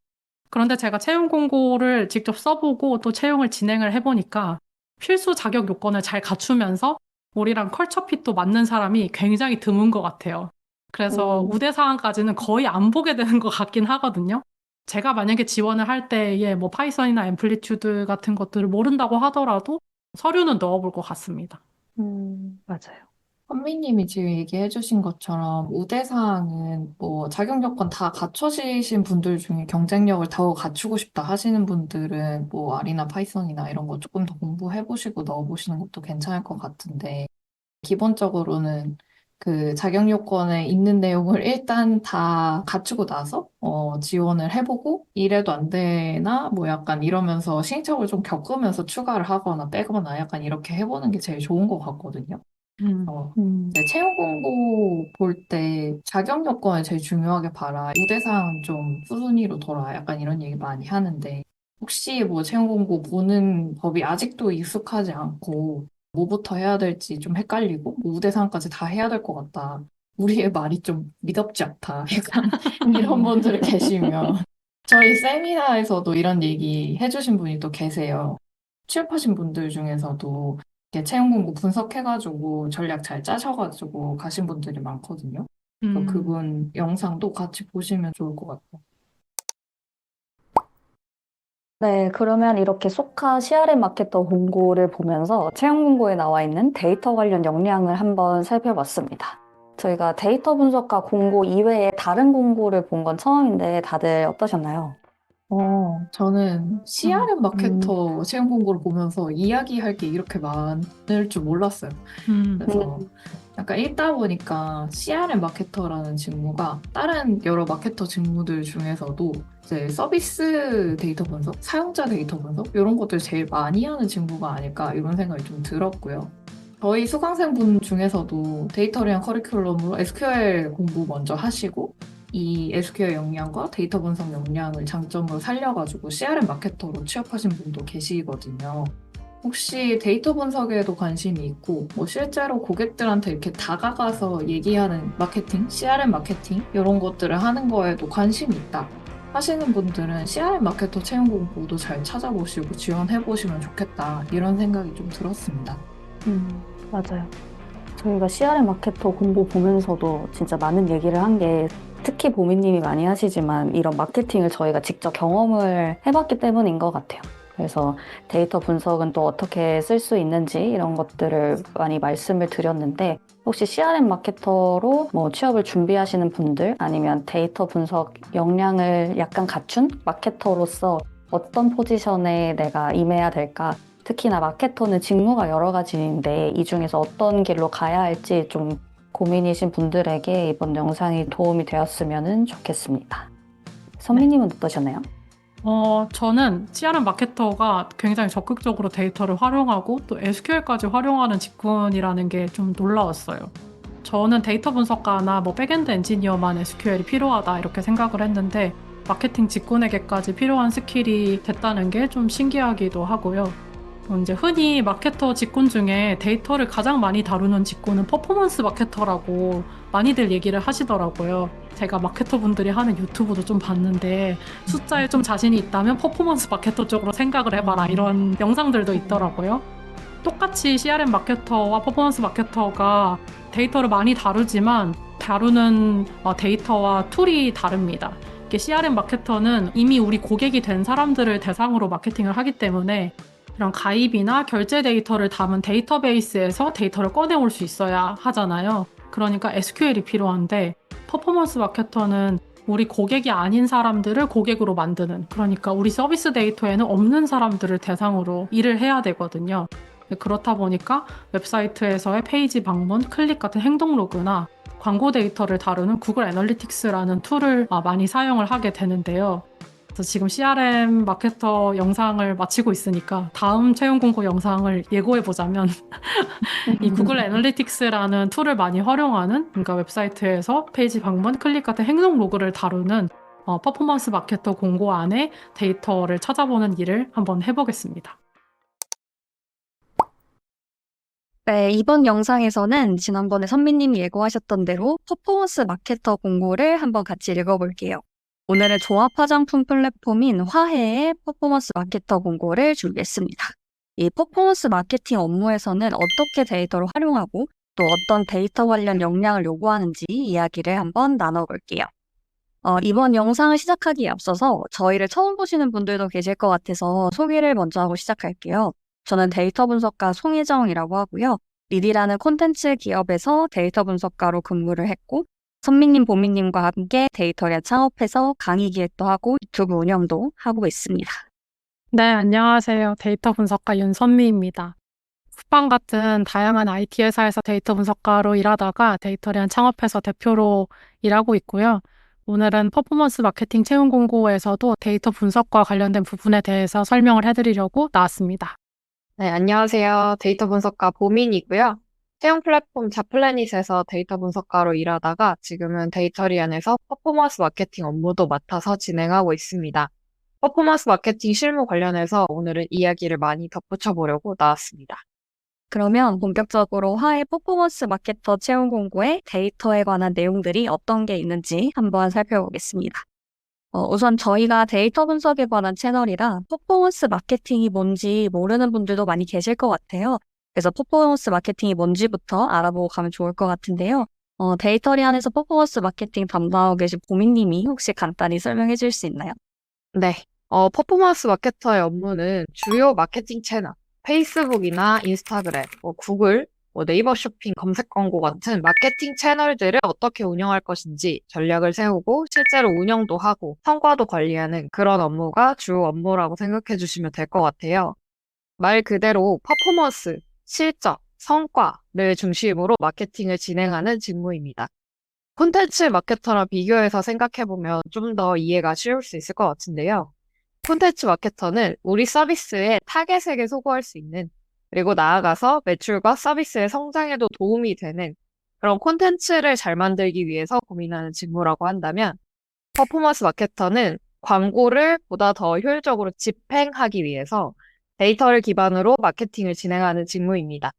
그런데 제가 채용 공고를 직접 써보고 또 채용을 진행을 해보니까 필수 자격 요건을 잘 갖추면서 우리랑 컬처핏도 맞는 사람이 굉장히 드문 것 같아요. 그래서 음, 우대 사항까지는 거의 안 보게 되는 것 같긴 하거든요. 제가 만약에 지원을 할 때에 뭐 파이썬이나 앰플리튜드 같은 것들을 모른다고 하더라도 서류는 넣어볼 것 같습니다. 맞아요. 선미님이 지금 얘기해 주신 것처럼 우대사항은 뭐 자격 요건 다 갖춰지신 분들 중에 경쟁력을 더 갖추고 싶다 하시는 분들은 뭐 R이나 파이썬이나 이런 거 조금 더 공부해 보시고 넣어 보시는 것도 괜찮을 것 같은데 기본적으로는 그 자격 요건에 있는 내용을 일단 다 갖추고 나서 지원을 해보고 이래도 안 되나 뭐 약간 이러면서 시행착오를 좀 겪으면서 추가를 하거나 빼거나 약간 이렇게 해보는 게 제일 좋은 것 같거든요. 음. 이제 채용 공고 볼 때 자격 요건을 제일 중요하게 봐라. 우대사항은 좀 수순위로 둬라. 약간 이런 얘기 많이 하는데 혹시 뭐 채용 공고 보는 법이 아직도 익숙하지 않고 뭐부터 해야 될지 좀 헷갈리고 뭐 우대사항까지 다 해야 될 것 같다. 우리의 말이 좀 미덥지 않다. 약간 이런 분들이 계시면 저희 세미나에서도 이런 얘기 해주신 분이 또 계세요. 취업하신 분들 중에서도 이렇게 채용 공고 분석해가지고 전략 잘 짜셔가지고 가신 분들이 많거든요. 그래서 그분 영상도 같이 보시면 좋을 것 같아요. 네, 그러면 이렇게 소카 CRM 마케터 공고를 보면서 채용 공고에 나와 있는 데이터 관련 역량을 한번 살펴봤습니다. 저희가 데이터 분석과 공고 이외에 다른 공고를 본 건 처음인데 다들 어떠셨나요? 저는 CRM 마케터 채용 공고를 보면서 이야기할 게 이렇게 많을 줄 몰랐어요. 그래서 약간 읽다 보니까 CRM 마케터라는 직무가 다른 여러 마케터 직무들 중에서도 이제 서비스 데이터 분석, 사용자 데이터 분석 이런 것들 제일 많이 하는 직무가 아닐까 이런 생각이 좀 들었고요. 저희 수강생분 중에서도 데이터리한 커리큘럼으로 SQL 공부 먼저 하시고 이 SQL 역량과 데이터 분석 역량을 장점으로 살려가지고 CRM 마케터로 취업하신 분도 계시거든요. 혹시 데이터 분석에도 관심이 있고, 뭐 실제로 고객들한테 이렇게 다가가서 얘기하는 마케팅, CRM 마케팅, 이런 것들을 하는 거에도 관심이 있다 하시는 분들은 CRM 마케터 채용 공고도 잘 찾아보시고 지원해보시면 좋겠다. 이런 생각이 좀 들었습니다. 맞아요. 저희가 CRM 마케터 공고 보면서도 진짜 많은 얘기를 한 게 특히 보미님이 많이 하시지만 이런 마케팅을 저희가 직접 경험을 해봤기 때문인 것 같아요. 그래서 데이터 분석은 또 어떻게 쓸 수 있는지 이런 것들을 많이 말씀을 드렸는데 혹시 CRM 마케터로 뭐 취업을 준비하시는 분들 아니면 데이터 분석 역량을 약간 갖춘 마케터로서 어떤 포지션에 내가 임해야 될까? 특히나 마케터는 직무가 여러 가지인데 이 중에서 어떤 길로 가야 할지 좀 고민이신 분들에게 이번 영상이 도움이 되었으면 좋겠습니다. 선미님은 어떠셨나요? 저는 CRM 마케터가 굉장히 적극적으로 데이터를 활용하고 또 SQL까지 활용하는 직군이라는 게 좀 놀라웠어요. 저는 데이터 분석가나 뭐 백엔드 엔지니어만 SQL이 필요하다 이렇게 생각을 했는데 마케팅 직군에게까지 필요한 스킬이 됐다는 게 좀 신기하기도 하고요. 이제 흔히 마케터 직군 중에 데이터를 가장 많이 다루는 직군은 퍼포먼스 마케터라고 많이들 얘기를 하시더라고요. 제가 마케터 분들이 하는 유튜브도 좀 봤는데 숫자에 좀 자신이 있다면 퍼포먼스 마케터 쪽으로 생각을 해봐라 이런 영상들도 있더라고요. 똑같이 CRM 마케터와 퍼포먼스 마케터가 데이터를 많이 다루지만 다루는 데이터와 툴이 다릅니다. 이게 CRM 마케터는 이미 우리 고객이 된 사람들을 대상으로 마케팅을 하기 때문에 이런 가입이나 결제 데이터를 담은 데이터베이스에서 데이터를 꺼내올 수 있어야 하잖아요. 그러니까 SQL이 필요한데 퍼포먼스 마케터는 우리 고객이 아닌 사람들을 고객으로 만드는, 그러니까 우리 서비스 데이터에는 없는 사람들을 대상으로 일을 해야 되거든요. 그렇다 보니까 웹사이트에서의 페이지 방문, 클릭 같은 행동 로그나 광고 데이터를 다루는 구글 애널리틱스라는 툴을 많이 사용을 하게 되는데요. 그래서 지금 CRM 마케터 영상을 마치고 있으니까 다음 채용 공고 영상을 예고해 보자면 이 구글 애널리틱스라는 툴을 많이 활용하는, 그러니까 웹사이트에서 페이지 방문, 클릭 같은 행동 로그를 다루는 퍼포먼스 마케터 공고 안에 데이터를 찾아보는 일을 한번 해보겠습니다. 네, 이번 영상에서는 지난번에 선미님이 예고하셨던 대로 퍼포먼스 마케터 공고를 한번 같이 읽어볼게요. 오늘은 종합 화장품 플랫폼인 화해의 퍼포먼스 마케터 공고를 준비했습니다. 이 퍼포먼스 마케팅 업무에서는 어떻게 데이터를 활용하고 또 어떤 데이터 관련 역량을 요구하는지 이야기를 한번 나눠볼게요. 이번 영상을 시작하기에 앞서서 저희를 처음 보시는 분들도 계실 것 같아서 소개를 먼저 하고 시작할게요. 저는 데이터 분석가 송혜정이라고 하고요. 리디라는 콘텐츠 기업에서 데이터 분석가로 근무를 했고 선미님, 보미님과 함께 데이터를 창업해서 강의 기획도 하고 유튜브 운영도 하고 있습니다. 네, 안녕하세요. 데이터 분석가 윤선미입니다. 쿠팡 같은 다양한 IT 회사에서 데이터 분석가로 일하다가 데이터리안 창업해서 대표로 일하고 있고요. 오늘은 퍼포먼스 마케팅 채용 공고에서도 데이터 분석과 관련된 부분에 대해서 설명을 해드리려고 나왔습니다. 네, 안녕하세요. 데이터 분석가 보민이고요. 채용 플랫폼 잡플래닛에서 데이터 분석가로 일하다가 지금은 데이터리안에서 퍼포먼스 마케팅 업무도 맡아서 진행하고 있습니다. 퍼포먼스 마케팅 실무 관련해서 오늘은 이야기를 많이 덧붙여 보려고 나왔습니다. 그러면 본격적으로 화해 퍼포먼스 마케터 채용 공고에 데이터에 관한 내용들이 어떤 게 있는지 한번 살펴보겠습니다. 우선 저희가 데이터 분석에 관한 채널이라 퍼포먼스 마케팅이 뭔지 모르는 분들도 많이 계실 것 같아요. 그래서 퍼포먼스 마케팅이 뭔지부터 알아보고 가면 좋을 것 같은데요. 데이터리안에서 퍼포먼스 마케팅 담당하고 계신 보미님이 혹시 간단히 설명해 줄 수 있나요? 네, 퍼포먼스 마케터의 업무는 주요 마케팅 채널, 페이스북이나 인스타그램, 구글, 네이버 쇼핑 검색 광고 같은 마케팅 채널들을 어떻게 운영할 것인지 전략을 세우고 실제로 운영도 하고 성과도 관리하는 그런 업무가 주 업무라고 생각해 주시면 될 것 같아요. 말 그대로 퍼포먼스, 실적, 성과를 중심으로 마케팅을 진행하는 직무입니다. 콘텐츠 마케터랑 비교해서 생각해보면 좀 더 이해가 쉬울 수 있을 것 같은데요. 콘텐츠 마케터는 우리 서비스에 타겟에게 소구할 수 있는, 그리고 나아가서 매출과 서비스의 성장에도 도움이 되는 그런 콘텐츠를 잘 만들기 위해서 고민하는 직무라고 한다면, 퍼포먼스 마케터는 광고를 보다 더 효율적으로 집행하기 위해서 데이터를 기반으로 마케팅을 진행하는 직무입니다.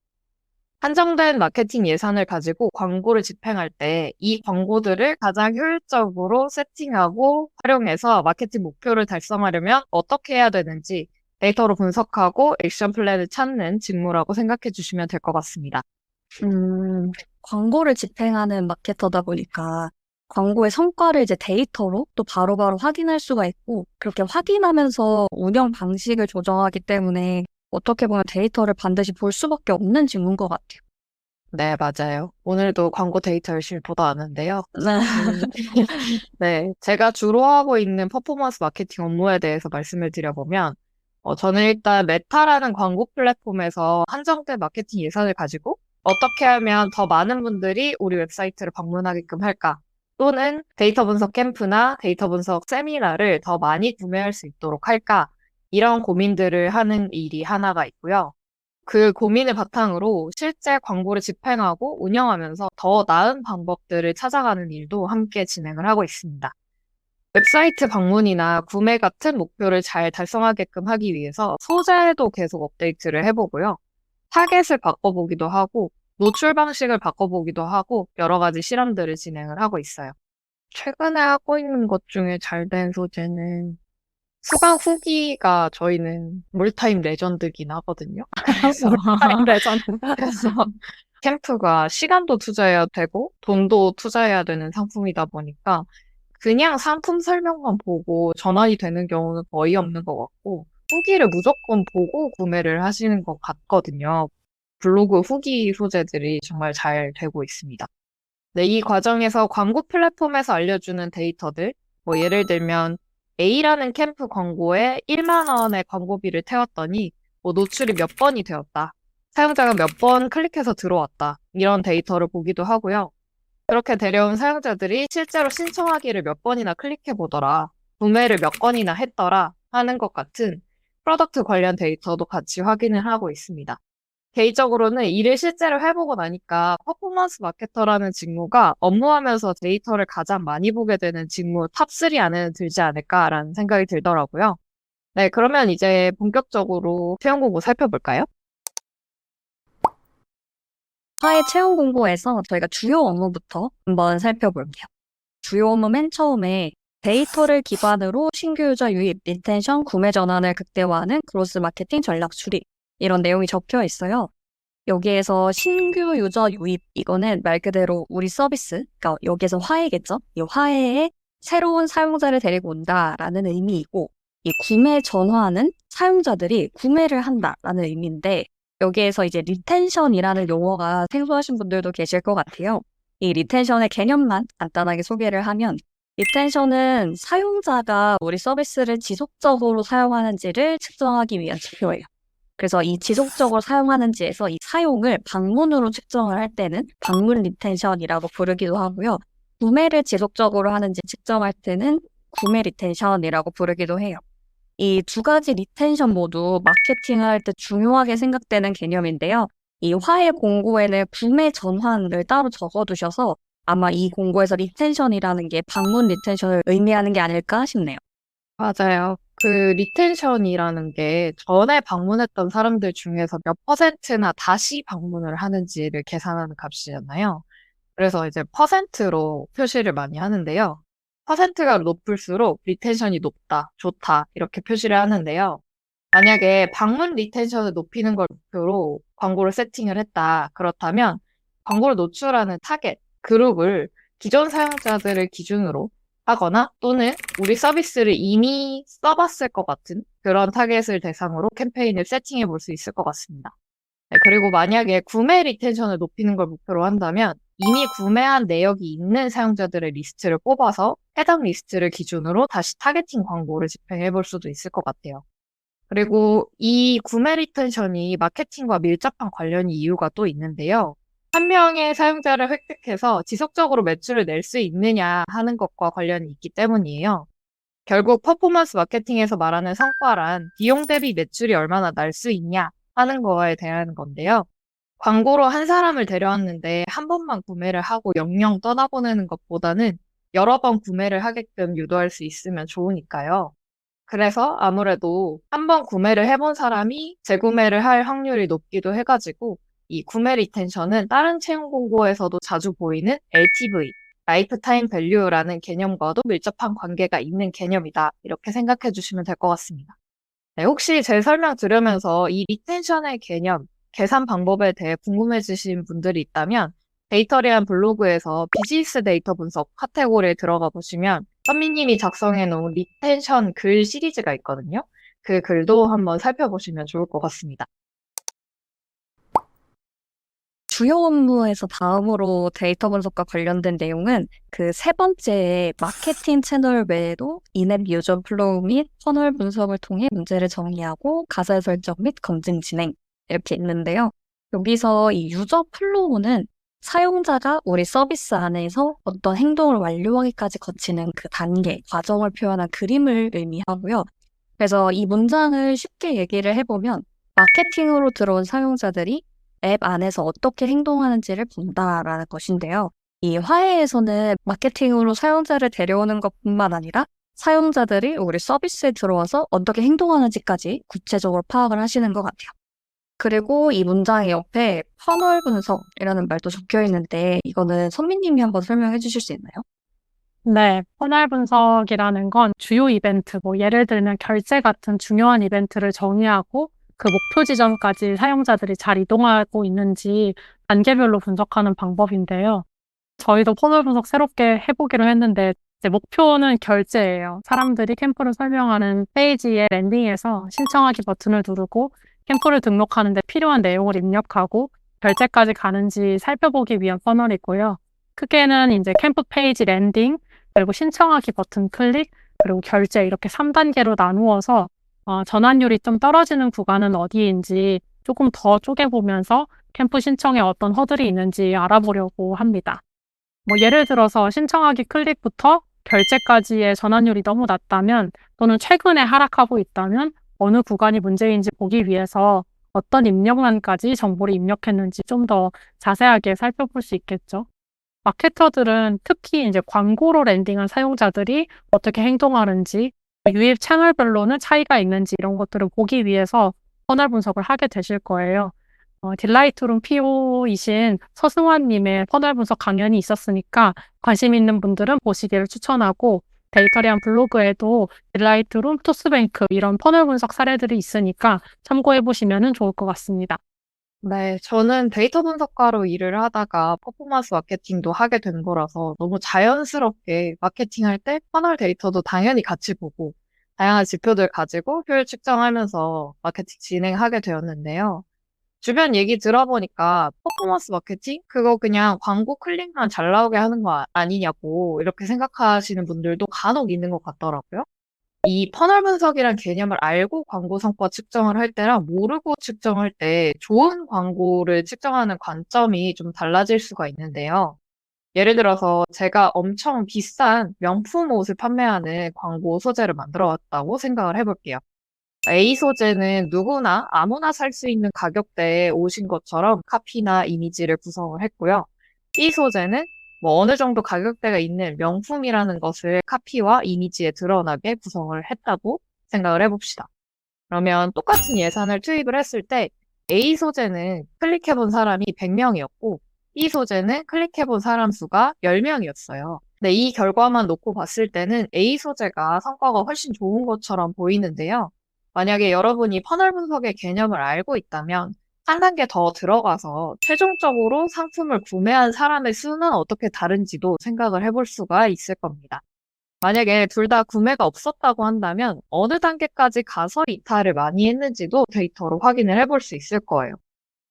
한정된 마케팅 예산을 가지고 광고를 집행할 때 이 광고들을 가장 효율적으로 세팅하고 활용해서 마케팅 목표를 달성하려면 어떻게 해야 되는지 데이터로 분석하고 액션 플랜을 찾는 직무라고 생각해 주시면 될 것 같습니다. 광고를 집행하는 마케터다 보니까 광고의 성과를 이제 데이터로 또 바로바로 확인할 수가 있고 그렇게 확인하면서 운영 방식을 조정하기 때문에 어떻게 보면 데이터를 반드시 볼 수밖에 없는 직무인 것 같아요. 네, 맞아요. 오늘도 광고 데이터 열심히 보다 왔는데요. 네, 제가 주로 하고 있는 퍼포먼스 마케팅 업무에 대해서 말씀을 드려보면, 저는 일단 메타라는 광고 플랫폼에서 한정된 마케팅 예산을 가지고 어떻게 하면 더 많은 분들이 우리 웹사이트를 방문하게끔 할까? 또는 데이터 분석 캠프나 데이터 분석 세미나를 더 많이 구매할 수 있도록 할까? 이런 고민들을 하는 일이 하나가 있고요. 그 고민을 바탕으로 실제 광고를 집행하고 운영하면서 더 나은 방법들을 찾아가는 일도 함께 진행을 하고 있습니다. 웹사이트 방문이나 구매 같은 목표를 잘 달성하게끔 하기 위해서 소재도 계속 업데이트를 해보고요. 타겟을 바꿔보기도 하고, 노출 방식을 바꿔보기도 하고, 여러 가지 실험들을 진행을 하고 있어요. 최근에 하고 있는 것 중에 잘 된 소재는 수강 후기가 저희는 몰타임 레전드긴 하거든요. 타임 레전드. 그래서 캠프가 시간도 투자해야 되고 돈도 투자해야 되는 상품이다 보니까 그냥 상품 설명만 보고 전환이 되는 경우는 거의 없는 것 같고 후기를 무조건 보고 구매를 하시는 것 같거든요. 블로그 후기 소재들이 정말 잘 되고 있습니다. 네, 이 과정에서 광고 플랫폼에서 알려주는 데이터들, 예를 들면 A라는 캠프 광고에 1만 원의 광고비를 태웠더니 노출이 몇 번이 되었다. 사용자가 몇 번 클릭해서 들어왔다. 이런 데이터를 보기도 하고요. 그렇게 데려온 사용자들이 실제로 신청하기를 몇 번이나 클릭해 보더라. 구매를 몇 건이나 했더라. 하는 것 같은 프로덕트 관련 데이터도 같이 확인을 하고 있습니다. 개인적으로는 일을 실제로 해보고 나니까 퍼포먼스 마케터라는 직무가 업무하면서 데이터를 가장 많이 보게 되는 직무 탑3 안에는 들지 않을까라는 생각이 들더라고요. 네, 그러면 이제 본격적으로 채용 공고 살펴볼까요? 화해 채용 공고에서 저희가 주요 업무부터 한번 살펴볼게요. 주요 업무 맨 처음에 데이터를 기반으로 신규 유저 유입, 리텐션, 구매 전환을 극대화하는 크로스 마케팅 전략 수립 이런 내용이 적혀 있어요. 여기에서 신규 유저 유입 이거는 말 그대로 우리 서비스, 그러니까 여기에서 화해겠죠? 이 화해에 새로운 사용자를 데리고 온다라는 의미이고 이 구매 전환은 사용자들이 구매를 한다라는 의미인데 여기에서 이제 리텐션이라는 용어가 생소하신 분들도 계실 것 같아요. 이 리텐션의 개념만 간단하게 소개를 하면 리텐션은 사용자가 우리 서비스를 지속적으로 사용하는지를 측정하기 위한 지표예요. 그래서 이 지속적으로 사용하는지에서 이 사용을 방문으로 측정을 할 때는 방문 리텐션이라고 부르기도 하고요. 구매를 지속적으로 하는지 측정할 때는 구매 리텐션이라고 부르기도 해요. 이 두 가지 리텐션 모두 마케팅을 할 때 중요하게 생각되는 개념인데요. 이 화해 공고에는 구매 전환을 따로 적어두셔서 아마 이 공고에서 리텐션이라는 게 방문 리텐션을 의미하는 게 아닐까 싶네요. 맞아요. 그 리텐션이라는 게 전에 방문했던 사람들 중에서 몇 퍼센트나 다시 방문을 하는지를 계산하는 값이잖아요. 그래서 이제 퍼센트로 표시를 많이 하는데요. 퍼센트가 높을수록 리텐션이 높다, 좋다, 이렇게 표시를 하는데요. 만약에 방문 리텐션을 높이는 걸 목표로 광고를 세팅을 했다. 그렇다면 광고를 노출하는 타겟, 그룹을 기존 사용자들을 기준으로 하거나 또는 우리 서비스를 이미 써봤을 것 같은 그런 타겟을 대상으로 캠페인을 세팅해 볼 수 있을 것 같습니다. 네, 그리고 만약에 구매 리텐션을 높이는 걸 목표로 한다면 이미 구매한 내역이 있는 사용자들의 리스트를 뽑아서 해당 리스트를 기준으로 다시 타겟팅 광고를 집행해 볼 수도 있을 것 같아요. 그리고 이 구매 리텐션이 마케팅과 밀접한 관련이 이유가 또 있는데요. 한 명의 사용자를 획득해서 지속적으로 매출을 낼 수 있느냐 하는 것과 관련이 있기 때문이에요. 결국 퍼포먼스 마케팅에서 말하는 성과란 비용 대비 매출이 얼마나 날 수 있냐 하는 거에 대한 건데요. 광고로 한 사람을 데려왔는데 한 번만 구매를 하고 영영 떠나보내는 것보다는 여러 번 구매를 하게끔 유도할 수 있으면 좋으니까요. 그래서 아무래도 한 번 구매를 해본 사람이 재구매를 할 확률이 높기도 해가지고 이 구매 리텐션은 다른 채용 공고에서도 자주 보이는 LTV, 라이프타임 밸류라는 개념과도 밀접한 관계가 있는 개념이다. 이렇게 생각해 주시면 될 것 같습니다. 네, 혹시 제 설명 들으면서 이 리텐션의 개념, 계산 방법에 대해 궁금해지신 분들이 있다면 데이터리안 블로그에서 비즈니스 데이터 분석 카테고리에 들어가 보시면 선미님이 작성해 놓은 리텐션 글 시리즈가 있거든요. 그 글도 한번 살펴보시면 좋을 것 같습니다. 주요 업무에서 다음으로 데이터 분석과 관련된 내용은 그 세 번째 마케팅 채널 외에도 인앱 유저 플로우 및 퍼널 분석을 통해 문제를 정리하고 가설 설정 및 검증 진행 이렇게 있는데요. 여기서 이 유저 플로우는 사용자가 우리 서비스 안에서 어떤 행동을 완료하기까지 거치는 그 단계, 과정을 표현한 그림을 의미하고요. 그래서 이 문장을 쉽게 얘기를 해보면 마케팅으로 들어온 사용자들이 앱 안에서 어떻게 행동하는지를 본다라는 것인데요. 이 화해에서는 마케팅으로 사용자를 데려오는 것뿐만 아니라 사용자들이 우리 서비스에 들어와서 어떻게 행동하는지까지 구체적으로 파악을 하시는 것 같아요. 그리고 이 문장의 옆에 퍼널 분석이라는 말도 적혀 있는데 이거는 선미님이 한번 설명해 주실 수 있나요? 네, 퍼널 분석이라는 건 주요 이벤트, 뭐 예를 들면 결제 같은 중요한 이벤트를 정의하고 그 목표 지점까지 사용자들이 잘 이동하고 있는지 단계별로 분석하는 방법인데요. 저희도 퍼널 분석 새롭게 해보기로 했는데 이제 목표는 결제예요. 사람들이 캠프를 설명하는 페이지의 랜딩에서 신청하기 버튼을 누르고 캠프를 등록하는데 필요한 내용을 입력하고 결제까지 가는지 살펴보기 위한 퍼널이고요. 크게는 이제 캠프 페이지 랜딩, 그리고 신청하기 버튼 클릭, 그리고 결제 이렇게 3단계로 나누어서 전환율이 좀 떨어지는 구간은 어디인지 조금 더 쪼개보면서 캠프 신청에 어떤 허들이 있는지 알아보려고 합니다. 뭐 예를 들어서 신청하기 클릭부터 결제까지의 전환율이 너무 낮다면 또는 최근에 하락하고 있다면 어느 구간이 문제인지 보기 위해서 어떤 입력란까지 정보를 입력했는지 좀 더 자세하게 살펴볼 수 있겠죠. 마케터들은 특히 이제 광고로 랜딩한 사용자들이 어떻게 행동하는지, 유입 채널별로는 차이가 있는지 이런 것들을 보기 위해서 퍼널 분석을 하게 되실 거예요. 딜라이트룸 PO이신 서승환님의 퍼널 분석 강연이 있었으니까 관심 있는 분들은 보시기를 추천하고 데이터리안 블로그에도 딜라이트룸, 토스뱅크 이런 퍼널 분석 사례들이 있으니까 참고해 보시면 좋을 것 같습니다. 네, 저는 데이터 분석가로 일을 하다가 퍼포먼스 마케팅도 하게 된 거라서 너무 자연스럽게 마케팅할 때 퍼널 데이터도 당연히 같이 보고 다양한 지표들 가지고 효율 측정하면서 마케팅 진행하게 되었는데요. 주변 얘기 들어보니까 퍼포먼스 마케팅? 그거 그냥 광고 클릭만 잘 나오게 하는 거 아니냐고 이렇게 생각하시는 분들도 간혹 있는 것 같더라고요. 이 퍼널 분석이란 개념을 알고 광고 성과 측정을 할 때랑 모르고 측정할 때 좋은 광고를 측정하는 관점이 좀 달라질 수가 있는데요. 예를 들어서 제가 엄청 비싼 명품 옷을 판매하는 광고 소재를 만들어 왔다고 생각을 해볼게요. A 소재는 누구나 아무나 살 수 있는 가격대에 옷인 것처럼 카피나 이미지를 구성을 했고요. B 소재는 뭐 어느 정도 가격대가 있는 명품이라는 것을 카피와 이미지에 드러나게 구성을 했다고 생각을 해봅시다. 그러면 똑같은 예산을 투입을 했을 때 A 소재는 클릭해본 사람이 100명이었고 B 소재는 클릭해본 사람 수가 10명이었어요. 근데 이 결과만 놓고 봤을 때는 A 소재가 성과가 훨씬 좋은 것처럼 보이는데요. 만약에 여러분이 퍼널 분석의 개념을 알고 있다면 한 단계 더 들어가서 최종적으로 상품을 구매한 사람의 수는 어떻게 다른지도 생각을 해볼 수가 있을 겁니다. 만약에 둘 다 구매가 없었다고 한다면 어느 단계까지 가서 이탈을 많이 했는지도 데이터로 확인을 해볼 수 있을 거예요.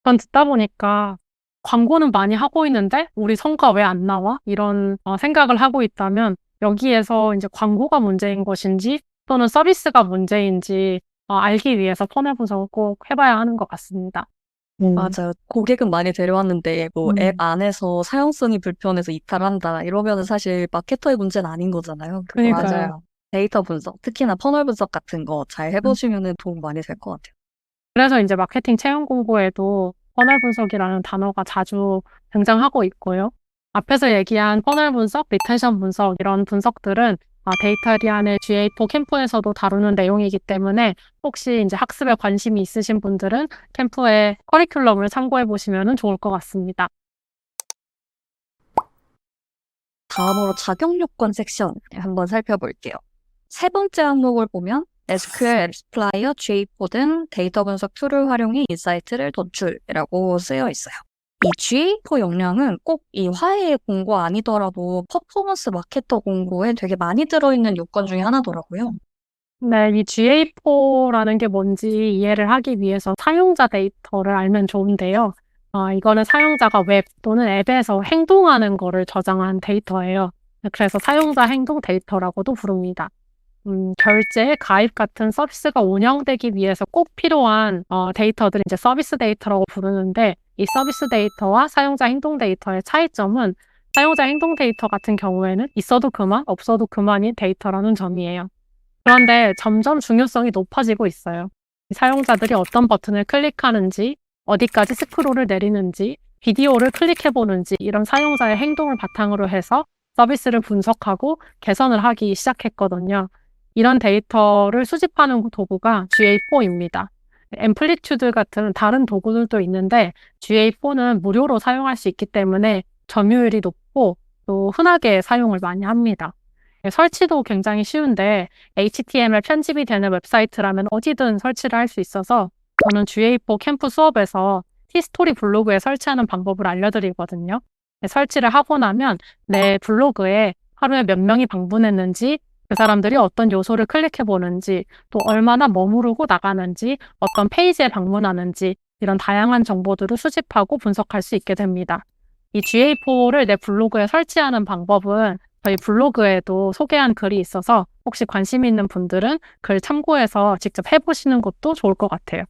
전 듣다 보니까 광고는 많이 하고 있는데 우리 성과 왜 안 나와? 이런 생각을 하고 있다면 여기에서 이제 광고가 문제인 것인지 또는 서비스가 문제인지 알기 위해서 퍼널 분석을 꼭 해봐야 하는 것 같습니다. 맞아요. 고객은 많이 데려왔는데 뭐 앱 음. 안에서 사용성이 불편해서 이탈한다 이러면은 사실 마케터의 문제는 아닌 거잖아요. 그러니까요. 맞아요. 데이터 분석, 특히나 퍼널 분석 같은 거 잘 해보시면은 도움 많이 될 것 같아요. 그래서 이제 마케팅 채용 공고에도 퍼널 분석이라는 단어가 자주 등장하고 있고요. 앞에서 얘기한 퍼널 분석, 리텐션 분석 이런 분석들은 데이터리안의 GA4 캠프에서도 다루는 내용이기 때문에 혹시 이제 학습에 관심이 있으신 분들은 캠프의 커리큘럼을 참고해 보시면 좋을 것 같습니다. 다음으로 자격 요건 섹션 한번 살펴볼게요. 세 번째 항목을 보면 SQL, 엑스플라이어, GA4 등 데이터 분석 툴을 활용해 인사이트를 도출이라고 쓰여 있어요. 이 GA4 역량은 꼭 이 화해의 공고 아니더라도 퍼포먼스 마케터 공고에 되게 많이 들어있는 요건 중에 하나더라고요. 네, 이 GA4라는 게 뭔지 이해를 하기 위해서 사용자 데이터를 알면 좋은데요. 이거는 사용자가 웹 또는 앱에서 행동하는 거를 저장한 데이터예요. 그래서 사용자 행동 데이터라고도 부릅니다. 결제, 가입 같은 서비스가 운영되기 위해서 꼭 필요한 데이터들을 이제 서비스 데이터라고 부르는데 이 서비스 데이터와 사용자 행동 데이터의 차이점은 사용자 행동 데이터 같은 경우에는 있어도 그만, 없어도 그만인 데이터라는 점이에요. 그런데 점점 중요성이 높아지고 있어요. 사용자들이 어떤 버튼을 클릭하는지, 어디까지 스크롤을 내리는지, 비디오를 클릭해보는지 이런 사용자의 행동을 바탕으로 해서 서비스를 분석하고 개선을 하기 시작했거든요. 이런 데이터를 수집하는 도구가 GA4입니다. 앰플리튜드 같은 다른 도구들도 있는데 GA4는 무료로 사용할 수 있기 때문에 점유율이 높고 또 흔하게 사용을 많이 합니다. 설치도 굉장히 쉬운데 HTML 편집이 되는 웹사이트라면 어디든 설치를 할 수 있어서 저는 GA4 캠프 수업에서 티스토리 블로그에 설치하는 방법을 알려드리거든요. 설치를 하고 나면 내 블로그에 하루에 몇 명이 방문했는지, 그 사람들이 어떤 요소를 클릭해 보는지, 또 얼마나 머무르고 나가는지, 어떤 페이지에 방문하는지 이런 다양한 정보들을 수집하고 분석할 수 있게 됩니다. 이 GA4를 내 블로그에 설치하는 방법은 저희 블로그에도 소개한 글이 있어서 혹시 관심 있는 분들은 글 참고해서 직접 해보시는 것도 좋을 것 같아요.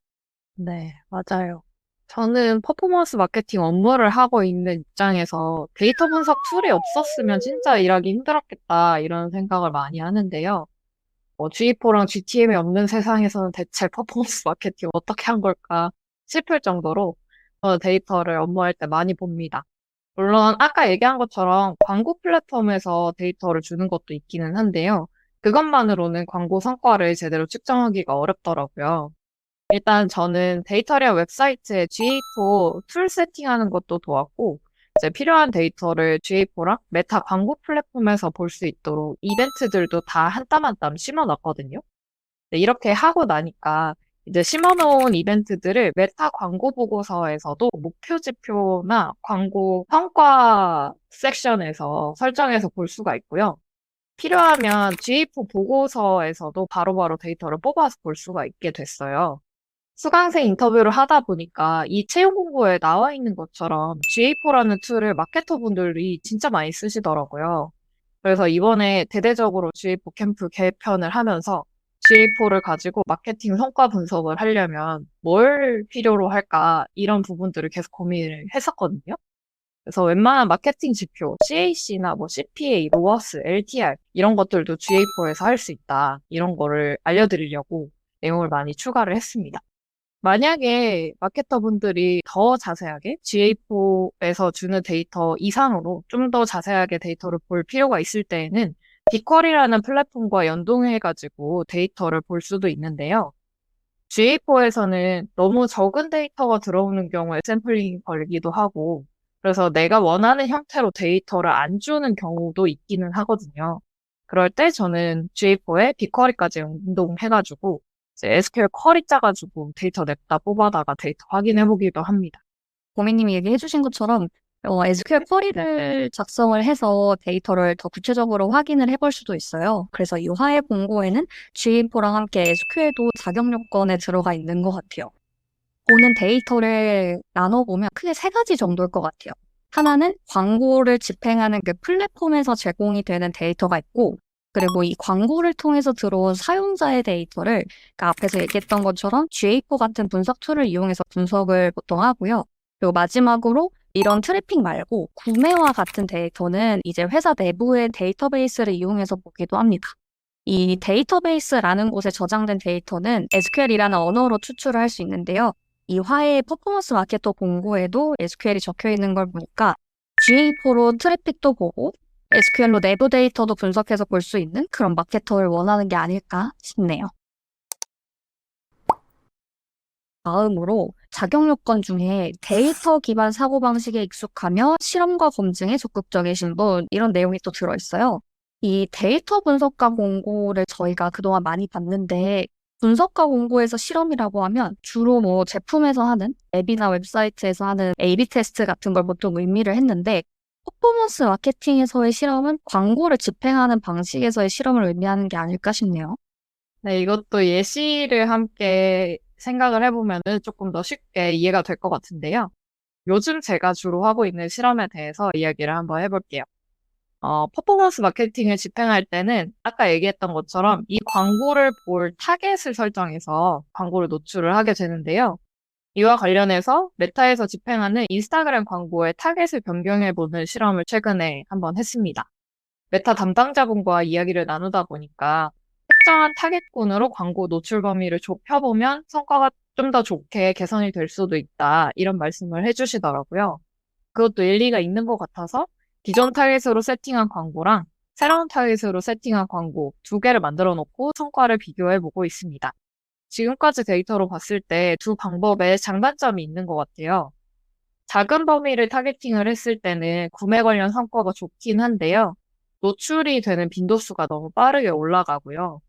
네, 맞아요. 저는 퍼포먼스 마케팅 업무를 하고 있는 입장에서 데이터 분석 툴이 없었으면 진짜 일하기 힘들었겠다 이런 생각을 많이 하는데요. G4랑 GTM이 없는 세상에서는 대체 퍼포먼스 마케팅 어떻게 한 걸까 싶을 정도로 데이터를 업무할 때 많이 봅니다. 물론 아까 얘기한 것처럼 광고 플랫폼에서 데이터를 주는 것도 있기는 한데요. 그것만으로는 광고 성과를 제대로 측정하기가 어렵더라고요. 일단 저는 데이터리아 웹사이트에 GA4 툴 세팅하는 것도 도왔고, 이제 필요한 데이터를 GA4랑 메타 광고 플랫폼에서 볼 수 있도록 이벤트들도 다 한 땀 한 땀 심어놨거든요. 네, 이렇게 하고 나니까 이제 심어놓은 이벤트들을 메타 광고 보고서에서도 목표 지표나 광고 성과 섹션에서 설정해서 볼 수가 있고요. 필요하면 GA4 보고서에서도 바로바로 데이터를 뽑아서 볼 수가 있게 됐어요. 수강생 인터뷰를 하다 보니까 이 채용 공고에 나와 있는 것처럼 GA4라는 툴을 마케터 분들이 진짜 많이 쓰시더라고요. 그래서 이번에 대대적으로 GA4 캠프 개편을 하면서 GA4를 가지고 마케팅 성과 분석을 하려면 뭘 필요로 할까? 이런 부분들을 계속 고민을 했었거든요. 그래서 웬만한 마케팅 지표, CAC나 뭐 CPA, 로어스, LTR 이런 것들도 GA4에서 할 수 있다. 이런 거를 알려드리려고 내용을 많이 추가를 했습니다. 만약에 마케터분들이 더 자세하게 GA4에서 주는 데이터 이상으로 좀 더 자세하게 데이터를 볼 필요가 있을 때에는 빅쿼리라는 플랫폼과 연동해가지고 데이터를 볼 수도 있는데요. GA4에서는 너무 적은 데이터가 들어오는 경우에 샘플링이 걸리기도 하고, 그래서 내가 원하는 형태로 데이터를 안 주는 경우도 있기는 하거든요. 그럴 때 저는 GA4에 빅쿼리까지 연동해가지고 이제 SQL 쿼리 짜가지고 데이터 냅다 뽑아다가 데이터 확인해보기도 합니다. 고객님이 얘기해주신 것처럼 SQL 쿼리를 작성을 해서 데이터를 더 구체적으로 확인을 해볼 수도 있어요. 그래서 이 화해 공고에는 GA4랑 함께 SQL도 자격 요건에 들어가 있는 것 같아요. 보는 데이터를 나눠보면 크게 세 가지 정도일 것 같아요. 하나는 광고를 집행하는 그 플랫폼에서 제공이 되는 데이터가 있고, 그리고 이 광고를 통해서 들어온 사용자의 데이터를 그러니까 앞에서 얘기했던 것처럼 GA4 같은 분석 툴을 이용해서 분석을 보통 하고요. 그리고 마지막으로 이런 트래픽 말고 구매와 같은 데이터는 이제 회사 내부의 데이터베이스를 이용해서 보기도 합니다. 이 데이터베이스라는 곳에 저장된 데이터는 SQL이라는 언어로 추출을 할 수 있는데요. 이 화해의 퍼포먼스 마케터 공고에도 SQL이 적혀 있는 걸 보니까 GA4로 트래픽도 보고 SQL로 내부 데이터도 분석해서 볼 수 있는 그런 마케터를 원하는 게 아닐까 싶네요. 다음으로 자격 요건 중에 데이터 기반 사고방식에 익숙하며 실험과 검증에 적극적이신 분 이런 내용이 또 들어있어요. 이 데이터 분석가 공고를 저희가 그동안 많이 봤는데 분석가 공고에서 실험이라고 하면 주로 뭐 제품에서 하는 앱이나 웹사이트에서 하는 A/B 테스트 같은 걸 보통 의미를 했는데 퍼포먼스 마케팅에서의 실험은 광고를 집행하는 방식에서의 실험을 의미하는 게 아닐까 싶네요. 네, 이것도 예시를 함께 생각을 해보면 조금 더 쉽게 이해가 될 것 같은데요. 요즘 제가 주로 하고 있는 실험에 대해서 이야기를 한번 해볼게요. 퍼포먼스 마케팅을 집행할 때는 아까 얘기했던 것처럼 이 광고를 볼 타겟을 설정해서 광고를 노출을 하게 되는데요. 이와 관련해서 메타에서 집행하는 인스타그램 광고의 타겟을 변경해보는 실험을 최근에 한번 했습니다. 메타 담당자분과 이야기를 나누다 보니까 특정한 타겟군으로 광고 노출 범위를 좁혀보면 성과가 좀 더 좋게 개선이 될 수도 있다. 이런 말씀을 해주시더라고요. 그것도 일리가 있는 것 같아서 기존 타겟으로 세팅한 광고랑 새로운 타겟으로 세팅한 광고 두 개를 만들어 놓고 성과를 비교해 보고 있습니다. 지금까지 데이터로 봤을 때 두 방법에 장단점이 있는 것 같아요. 작은 범위를 타겟팅을 했을 때는 구매 관련 성과가 좋긴 한데요. 노출이 되는 빈도수가 너무 빠르게 올라가고요.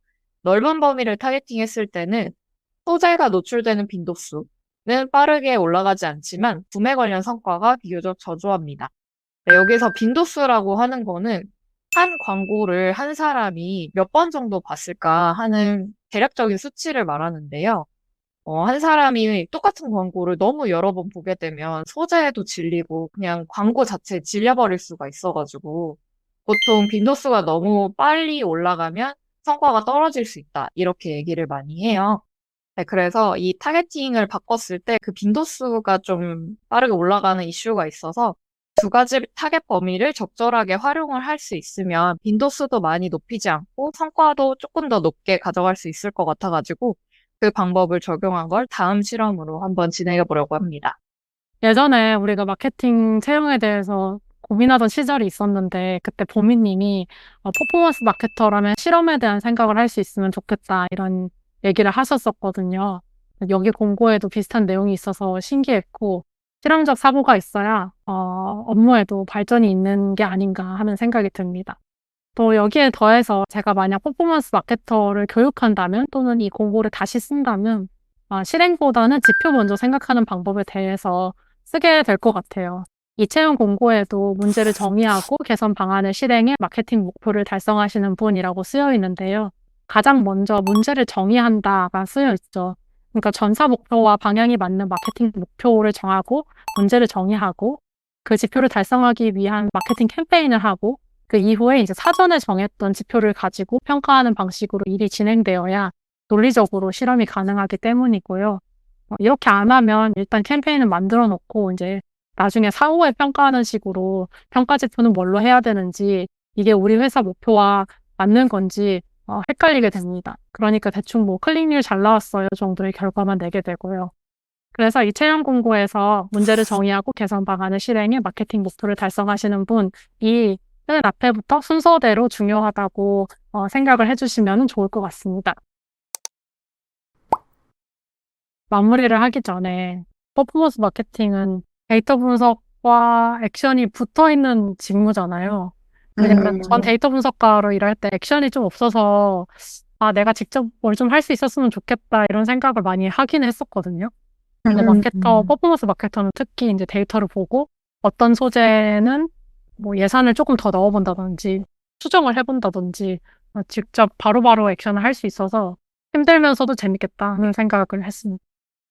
넓은 범위를 타겟팅했을 때는 소재가 노출되는 빈도수는 빠르게 올라가지 않지만 구매 관련 성과가 비교적 저조합니다. 네, 여기서 빈도수라고 하는 거는 한 광고를 한 사람이 몇 번 정도 봤을까 하는 대략적인 수치를 말하는데요. 한 사람이 똑같은 광고를 너무 여러 번 보게 되면 소재도 질리고 그냥 광고 자체에 질려버릴 수가 있어가지고 보통 빈도수가 너무 빨리 올라가면 성과가 떨어질 수 있다. 이렇게 얘기를 많이 해요. 네, 그래서 이 타겟팅을 바꿨을 때 그 빈도수가 좀 빠르게 올라가는 이슈가 있어서 두 가지 타겟 범위를 적절하게 활용을 할 수 있으면 빈도수도 많이 높이지 않고 성과도 조금 더 높게 가져갈 수 있을 것 같아가지고 그 방법을 적용한 걸 다음 실험으로 한번 진행해 보려고 합니다. 예전에 우리가 마케팅 채용에 대해서 고민하던 시절이 있었는데 그때 보미님이 퍼포먼스 마케터라면 실험에 대한 생각을 할 수 있으면 좋겠다 이런 얘기를 하셨었거든요. 여기 공고에도 비슷한 내용이 있어서 신기했고 실험적 사고가 있어야 업무에도 발전이 있는 게 아닌가 하는 생각이 듭니다. 또 여기에 더해서 제가 만약 퍼포먼스 마케터를 교육한다면 또는 이 공고를 다시 쓴다면 실행보다는 지표 먼저 생각하는 방법에 대해서 쓰게 될 것 같아요. 이 채용 공고에도 문제를 정의하고 개선 방안을 실행해 마케팅 목표를 달성하시는 분이라고 쓰여 있는데요. 가장 먼저 문제를 정의한다가 쓰여 있죠. 그러니까 전사 목표와 방향이 맞는 마케팅 목표를 정하고 문제를 정의하고 그 지표를 달성하기 위한 마케팅 캠페인을 하고 그 이후에 이제 사전에 정했던 지표를 가지고 평가하는 방식으로 일이 진행되어야 논리적으로 실험이 가능하기 때문이고요. 이렇게 안 하면 일단 캠페인을 만들어 놓고 이제 나중에 사후에 평가하는 식으로 평가 지표는 뭘로 해야 되는지 이게 우리 회사 목표와 맞는 건지 헷갈리게 됩니다. 그러니까 대충 뭐 클릭률 잘 나왔어요 정도의 결과만 내게 되고요. 그래서 이 채용 공고에서 문제를 정의하고 개선 방안을 실행해 마케팅 목표를 달성하시는 분이 맨 앞에부터 순서대로 중요하다고 생각을 해주시면 좋을 것 같습니다. 마무리를 하기 전에 퍼포먼스 마케팅은 데이터 분석과 액션이 붙어 있는 직무잖아요. 왜냐면 전 데이터 분석가로 일할 때 액션이 좀 없어서 내가 직접 뭘 좀 할 수 있었으면 좋겠다 이런 생각을 많이 하긴 했었거든요. 근데 퍼포먼스 마케터는 특히 이제 데이터를 보고 어떤 소재는 뭐 예산을 조금 더 넣어본다든지 수정을 해본다든지 직접 바로바로 액션을 할 수 있어서 힘들면서도 재밌겠다 하는 생각을 했습니다.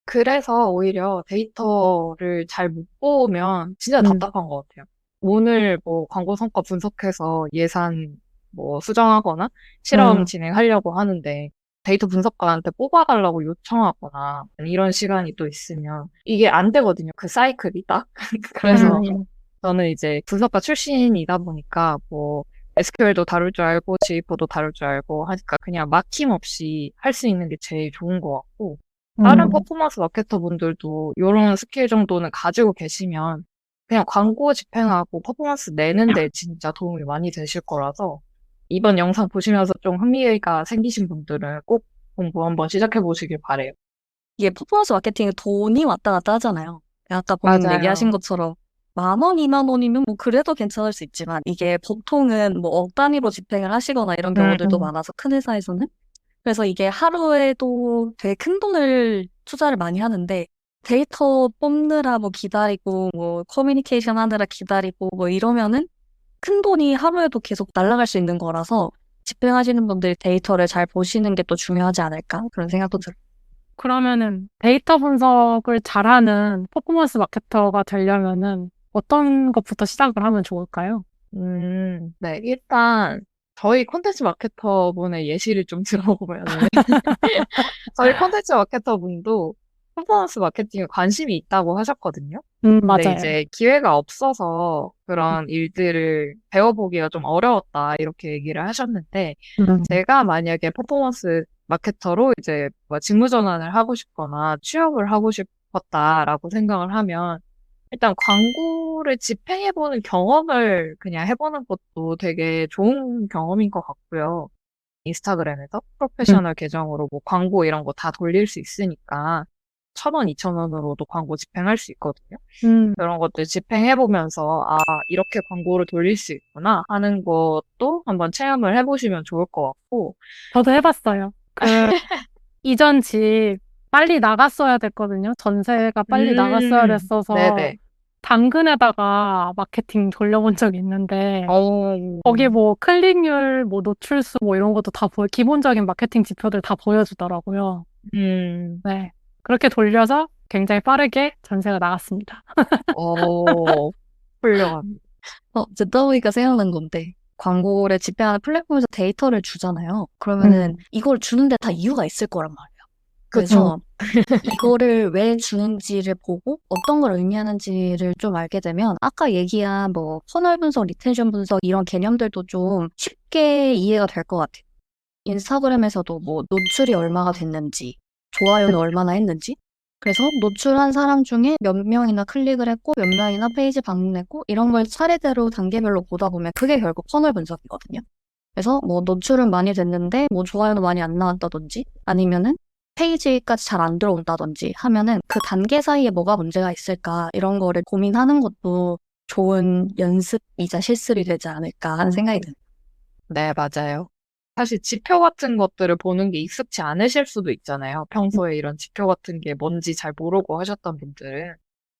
그래서 오히려 데이터를 잘 못 보면 진짜 답답한 것 같아요. 오늘 뭐 광고 성과 분석해서 예산 뭐 수정하거나 실험 진행하려고 하는데 데이터 분석가한테 뽑아달라고 요청하거나 이런 시간이 또 있으면 이게 안 되거든요. 그 사이클이 딱. 그래서 저는 이제 분석가 출신이다 보니까 뭐 SQL도 다룰 줄 알고 G4도 다룰 줄 알고 하니까 그냥 막힘없이 할 수 있는 게 제일 좋은 것 같고 다른 퍼포먼스 마케터 분들도 이런 스킬 정도는 가지고 계시면 그냥 광고 집행하고 퍼포먼스 내는데 진짜 도움이 많이 되실 거라서 이번 영상 보시면서 좀 흥미가 생기신 분들은 꼭 공부 한번 시작해 보시길 바래요. 이게 퍼포먼스 마케팅은 돈이 왔다 갔다 하잖아요. 아까 본인 얘기하신 맞아요. 것처럼 10,000원, 20,000원이면 뭐 그래도 괜찮을 수 있지만 이게 보통은 뭐 억 단위로 집행을 하시거나 이런 경우들도 많아서 큰 회사에서는. 그래서 이게 하루에도 되게 큰 돈을 투자를 많이 하는데 데이터 뽑느라 뭐 기다리고 뭐 커뮤니케이션 하느라 기다리고 뭐 이러면은 큰 돈이 하루에도 계속 날아갈 수 있는 거라서 집행하시는 분들이 데이터를 잘 보시는 게 또 중요하지 않을까 그런 생각도 들어요. 그러면은 데이터 분석을 잘하는 퍼포먼스 마케터가 되려면은 어떤 것부터 시작을 하면 좋을까요? 네, 일단 저희 콘텐츠 마케터 분의 예시를 좀 들어보면은 저희 콘텐츠 마케터 분도 퍼포먼스 마케팅에 관심이 있다고 하셨거든요. 근데 맞아요. 이제 기회가 없어서 그런 일들을 배워보기가 좀 어려웠다 이렇게 얘기를 하셨는데 제가 만약에 퍼포먼스 마케터로 이제 뭐 직무 전환을 하고 싶거나 취업을 하고 싶었다라고 생각을 하면 일단 광고를 집행해보는 경험을 그냥 해보는 것도 되게 좋은 경험인 것 같고요. 인스타그램에서 프로페셔널 계정으로 뭐 광고 이런 거 다 돌릴 수 있으니까 1,000원, 2,000원으로도 광고 집행할 수 있거든요. 그런 것들 집행해보면서 이렇게 광고를 돌릴 수 있구나 하는 것도 한번 체험을 해보시면 좋을 것 같고 저도 해봤어요. 이전 집 빨리 나갔어야 됐거든요. 전세가 빨리 나갔어야 됐어서 네네. 당근에다가 마케팅 돌려본 적이 있는데 어, 거기 뭐 클릭률, 뭐 노출수 뭐 이런 것도 다 기본적인 마케팅 지표들 다 보여주더라고요. 네. 그렇게 돌려서 굉장히 빠르게 전세가 나갔습니다. 훌륭합니다. 듣다 보니까 생각난 건데 광고를 집행하는 플랫폼에서 데이터를 주잖아요. 그러면은 이걸 주는데 다 이유가 있을 거란 말이에요. 그래서 이거를 왜 주는지를 보고 어떤 걸 의미하는지를 좀 알게 되면 아까 얘기한 뭐 퍼널 분석, 리텐션 분석 이런 개념들도 좀 쉽게 이해가 될 것 같아요. 인스타그램에서도 뭐 노출이 얼마가 됐는지, 좋아요는 얼마나 했는지, 그래서 노출한 사람 중에 몇 명이나 클릭을 했고 몇 명이나 페이지 방문했고 이런 걸 차례대로 단계별로 보다 보면 그게 결국 퍼널 분석이거든요. 그래서 뭐 노출은 많이 됐는데 뭐 좋아요는 많이 안 나왔다든지 아니면은 페이지까지 잘 안 들어온다든지 하면은 그 단계 사이에 뭐가 문제가 있을까 이런 거를 고민하는 것도 좋은 연습이자 실습이 되지 않을까 하는 생각이 듭니다. 네, 맞아요. 사실 지표 같은 것들을 보는 게 익숙치 않으실 수도 있잖아요. 평소에 이런 지표 같은 게 뭔지 잘 모르고 하셨던 분들은.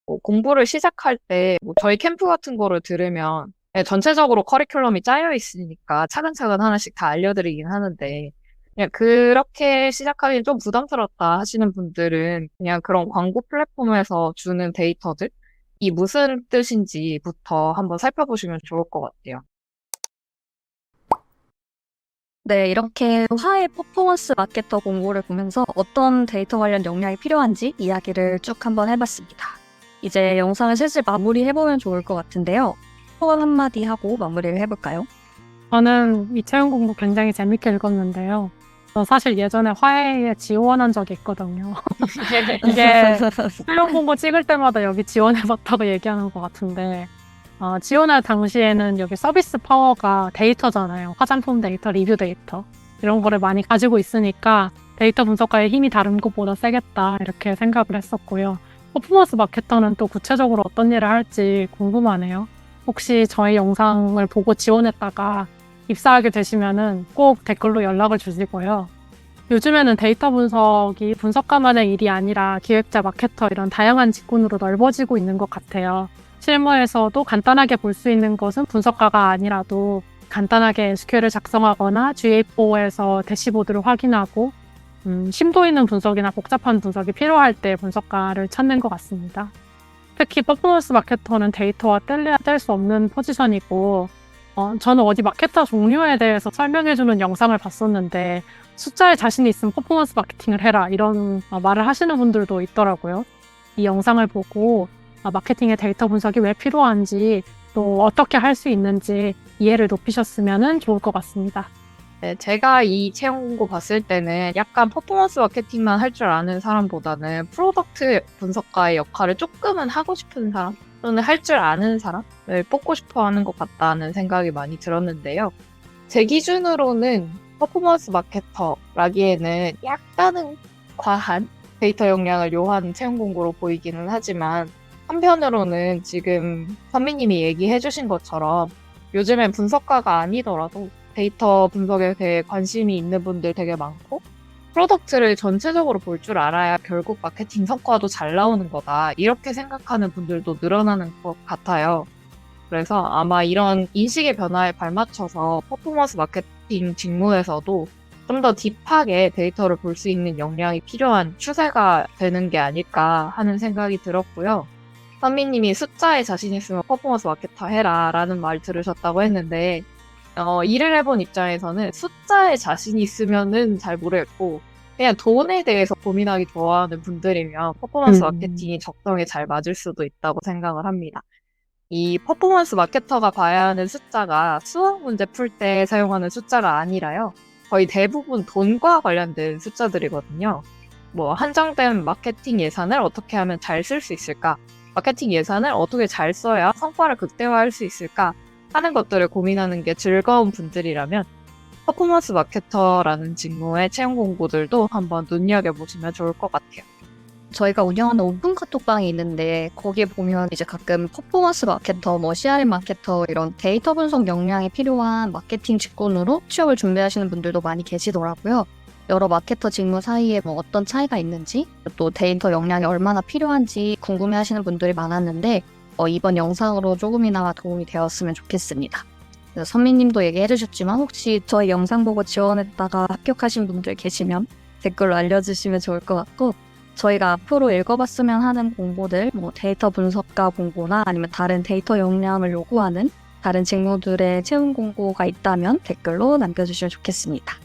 뭐 공부를 시작할 때, 뭐 저희 캠프 같은 거를 들으면 전체적으로 커리큘럼이 짜여 있으니까 차근차근 하나씩 다 알려드리긴 하는데, 그냥 그렇게 시작하기엔 좀 부담스럽다 하시는 분들은 그냥 그런 광고 플랫폼에서 주는 데이터들, 이 무슨 뜻인지부터 한번 살펴보시면 좋을 것 같아요. 네, 이렇게 화해 퍼포먼스 마케터 공고를 보면서 어떤 데이터 관련 역량이 필요한지 이야기를 쭉 한번 해봤습니다. 이제 영상을 슬슬 마무리해보면 좋을 것 같은데요. 소감 한마디 하고 마무리를 해볼까요? 저는 이 채용 공부 굉장히 재밌게 읽었는데요. 저 사실 예전에 화해에 지원한 적이 있거든요. 이게 채용 공고 찍을 때마다 여기 지원해봤다고 얘기하는 것 같은데, 지원할 당시에는 여기 서비스 파워가 데이터잖아요. 화장품 데이터, 리뷰 데이터. 이런 거를 많이 가지고 있으니까 데이터 분석가의 힘이 다른 것보다 세겠다. 이렇게 생각을 했었고요. 퍼포먼스 마케터는 또 구체적으로 어떤 일을 할지 궁금하네요. 혹시 저희 영상을 보고 지원했다가 입사하게 되시면은 꼭 댓글로 연락을 주시고요. 요즘에는 데이터 분석이 분석가만의 일이 아니라 기획자, 마케터 이런 다양한 직군으로 넓어지고 있는 것 같아요. 실무에서도 간단하게 볼 수 있는 것은 분석가가 아니라도 간단하게 SQL을 작성하거나 GA4에서 대시보드를 확인하고 심도 있는 분석이나 복잡한 분석이 필요할 때 분석가를 찾는 것 같습니다. 특히 퍼포먼스 마케터는 데이터와 뗄래야 뗄 수 없는 포지션이고 저는 어디 마케터 종류에 대해서 설명해주는 영상을 봤었는데 숫자에 자신이 있으면 퍼포먼스 마케팅을 해라 이런 말을 하시는 분들도 있더라고요. 이 영상을 보고 마케팅의 데이터 분석이 왜 필요한지 또 어떻게 할 수 있는지 이해를 높이셨으면 좋을 것 같습니다. 네, 제가 이 채용 공고 봤을 때는 약간 퍼포먼스 마케팅만 할 줄 아는 사람보다는 프로덕트 분석가의 역할을 조금은 하고 싶은 사람 또는 할 줄 아는 사람을 뽑고 싶어 하는 것 같다는 생각이 많이 들었는데요. 제 기준으로는 퍼포먼스 마케터라기에는 약간은 과한 데이터 역량을 요하는 채용 공고로 보이기는 하지만 한편으로는 지금 선미님이 얘기해 주신 것처럼 요즘엔 분석가가 아니더라도 데이터 분석에 대해 관심이 있는 분들 되게 많고 프로덕트를 전체적으로 볼 줄 알아야 결국 마케팅 성과도 잘 나오는 거다. 이렇게 생각하는 분들도 늘어나는 것 같아요. 그래서 아마 이런 인식의 변화에 발맞춰서 퍼포먼스 마케팅 직무에서도 좀 더 딥하게 데이터를 볼 수 있는 역량이 필요한 추세가 되는 게 아닐까 하는 생각이 들었고요. 선미님이 숫자에 자신 있으면 퍼포먼스 마케터 해라 라는 말 들으셨다고 했는데 일을 해본 입장에서는 숫자에 자신 있으면은 잘 모르겠고 그냥 돈에 대해서 고민하기 좋아하는 분들이면 퍼포먼스 마케팅이 적성에 잘 맞을 수도 있다고 생각을 합니다. 이 퍼포먼스 마케터가 봐야 하는 숫자가 수학 문제 풀 때 사용하는 숫자가 아니라요. 거의 대부분 돈과 관련된 숫자들이거든요. 뭐 한정된 마케팅 예산을 어떻게 하면 잘 쓸 수 있을까? 마케팅 예산을 어떻게 잘 써야 성과를 극대화할 수 있을까? 하는 것들을 고민하는 게 즐거운 분들이라면 퍼포먼스 마케터라는 직무의 채용 공고들도 한번 눈여겨보시면 좋을 것 같아요. 저희가 운영하는 오픈 카톡방이 있는데 거기에 보면 이제 가끔 퍼포먼스 마케터, 뭐 CRM 마케터 이런 데이터 분석 역량이 필요한 마케팅 직군으로 취업을 준비하시는 분들도 많이 계시더라고요. 여러 마케터 직무 사이에 뭐 어떤 차이가 있는지 또 데이터 역량이 얼마나 필요한지 궁금해하시는 분들이 많았는데 이번 영상으로 조금이나마 도움이 되었으면 좋겠습니다. 선미님도 얘기해주셨지만 혹시 저희 영상 보고 지원했다가 합격하신 분들 계시면 댓글로 알려주시면 좋을 것 같고 저희가 앞으로 읽어봤으면 하는 공고들, 뭐 데이터 분석가 공고나 아니면 다른 데이터 역량을 요구하는 다른 직무들의 채용 공고가 있다면 댓글로 남겨주시면 좋겠습니다.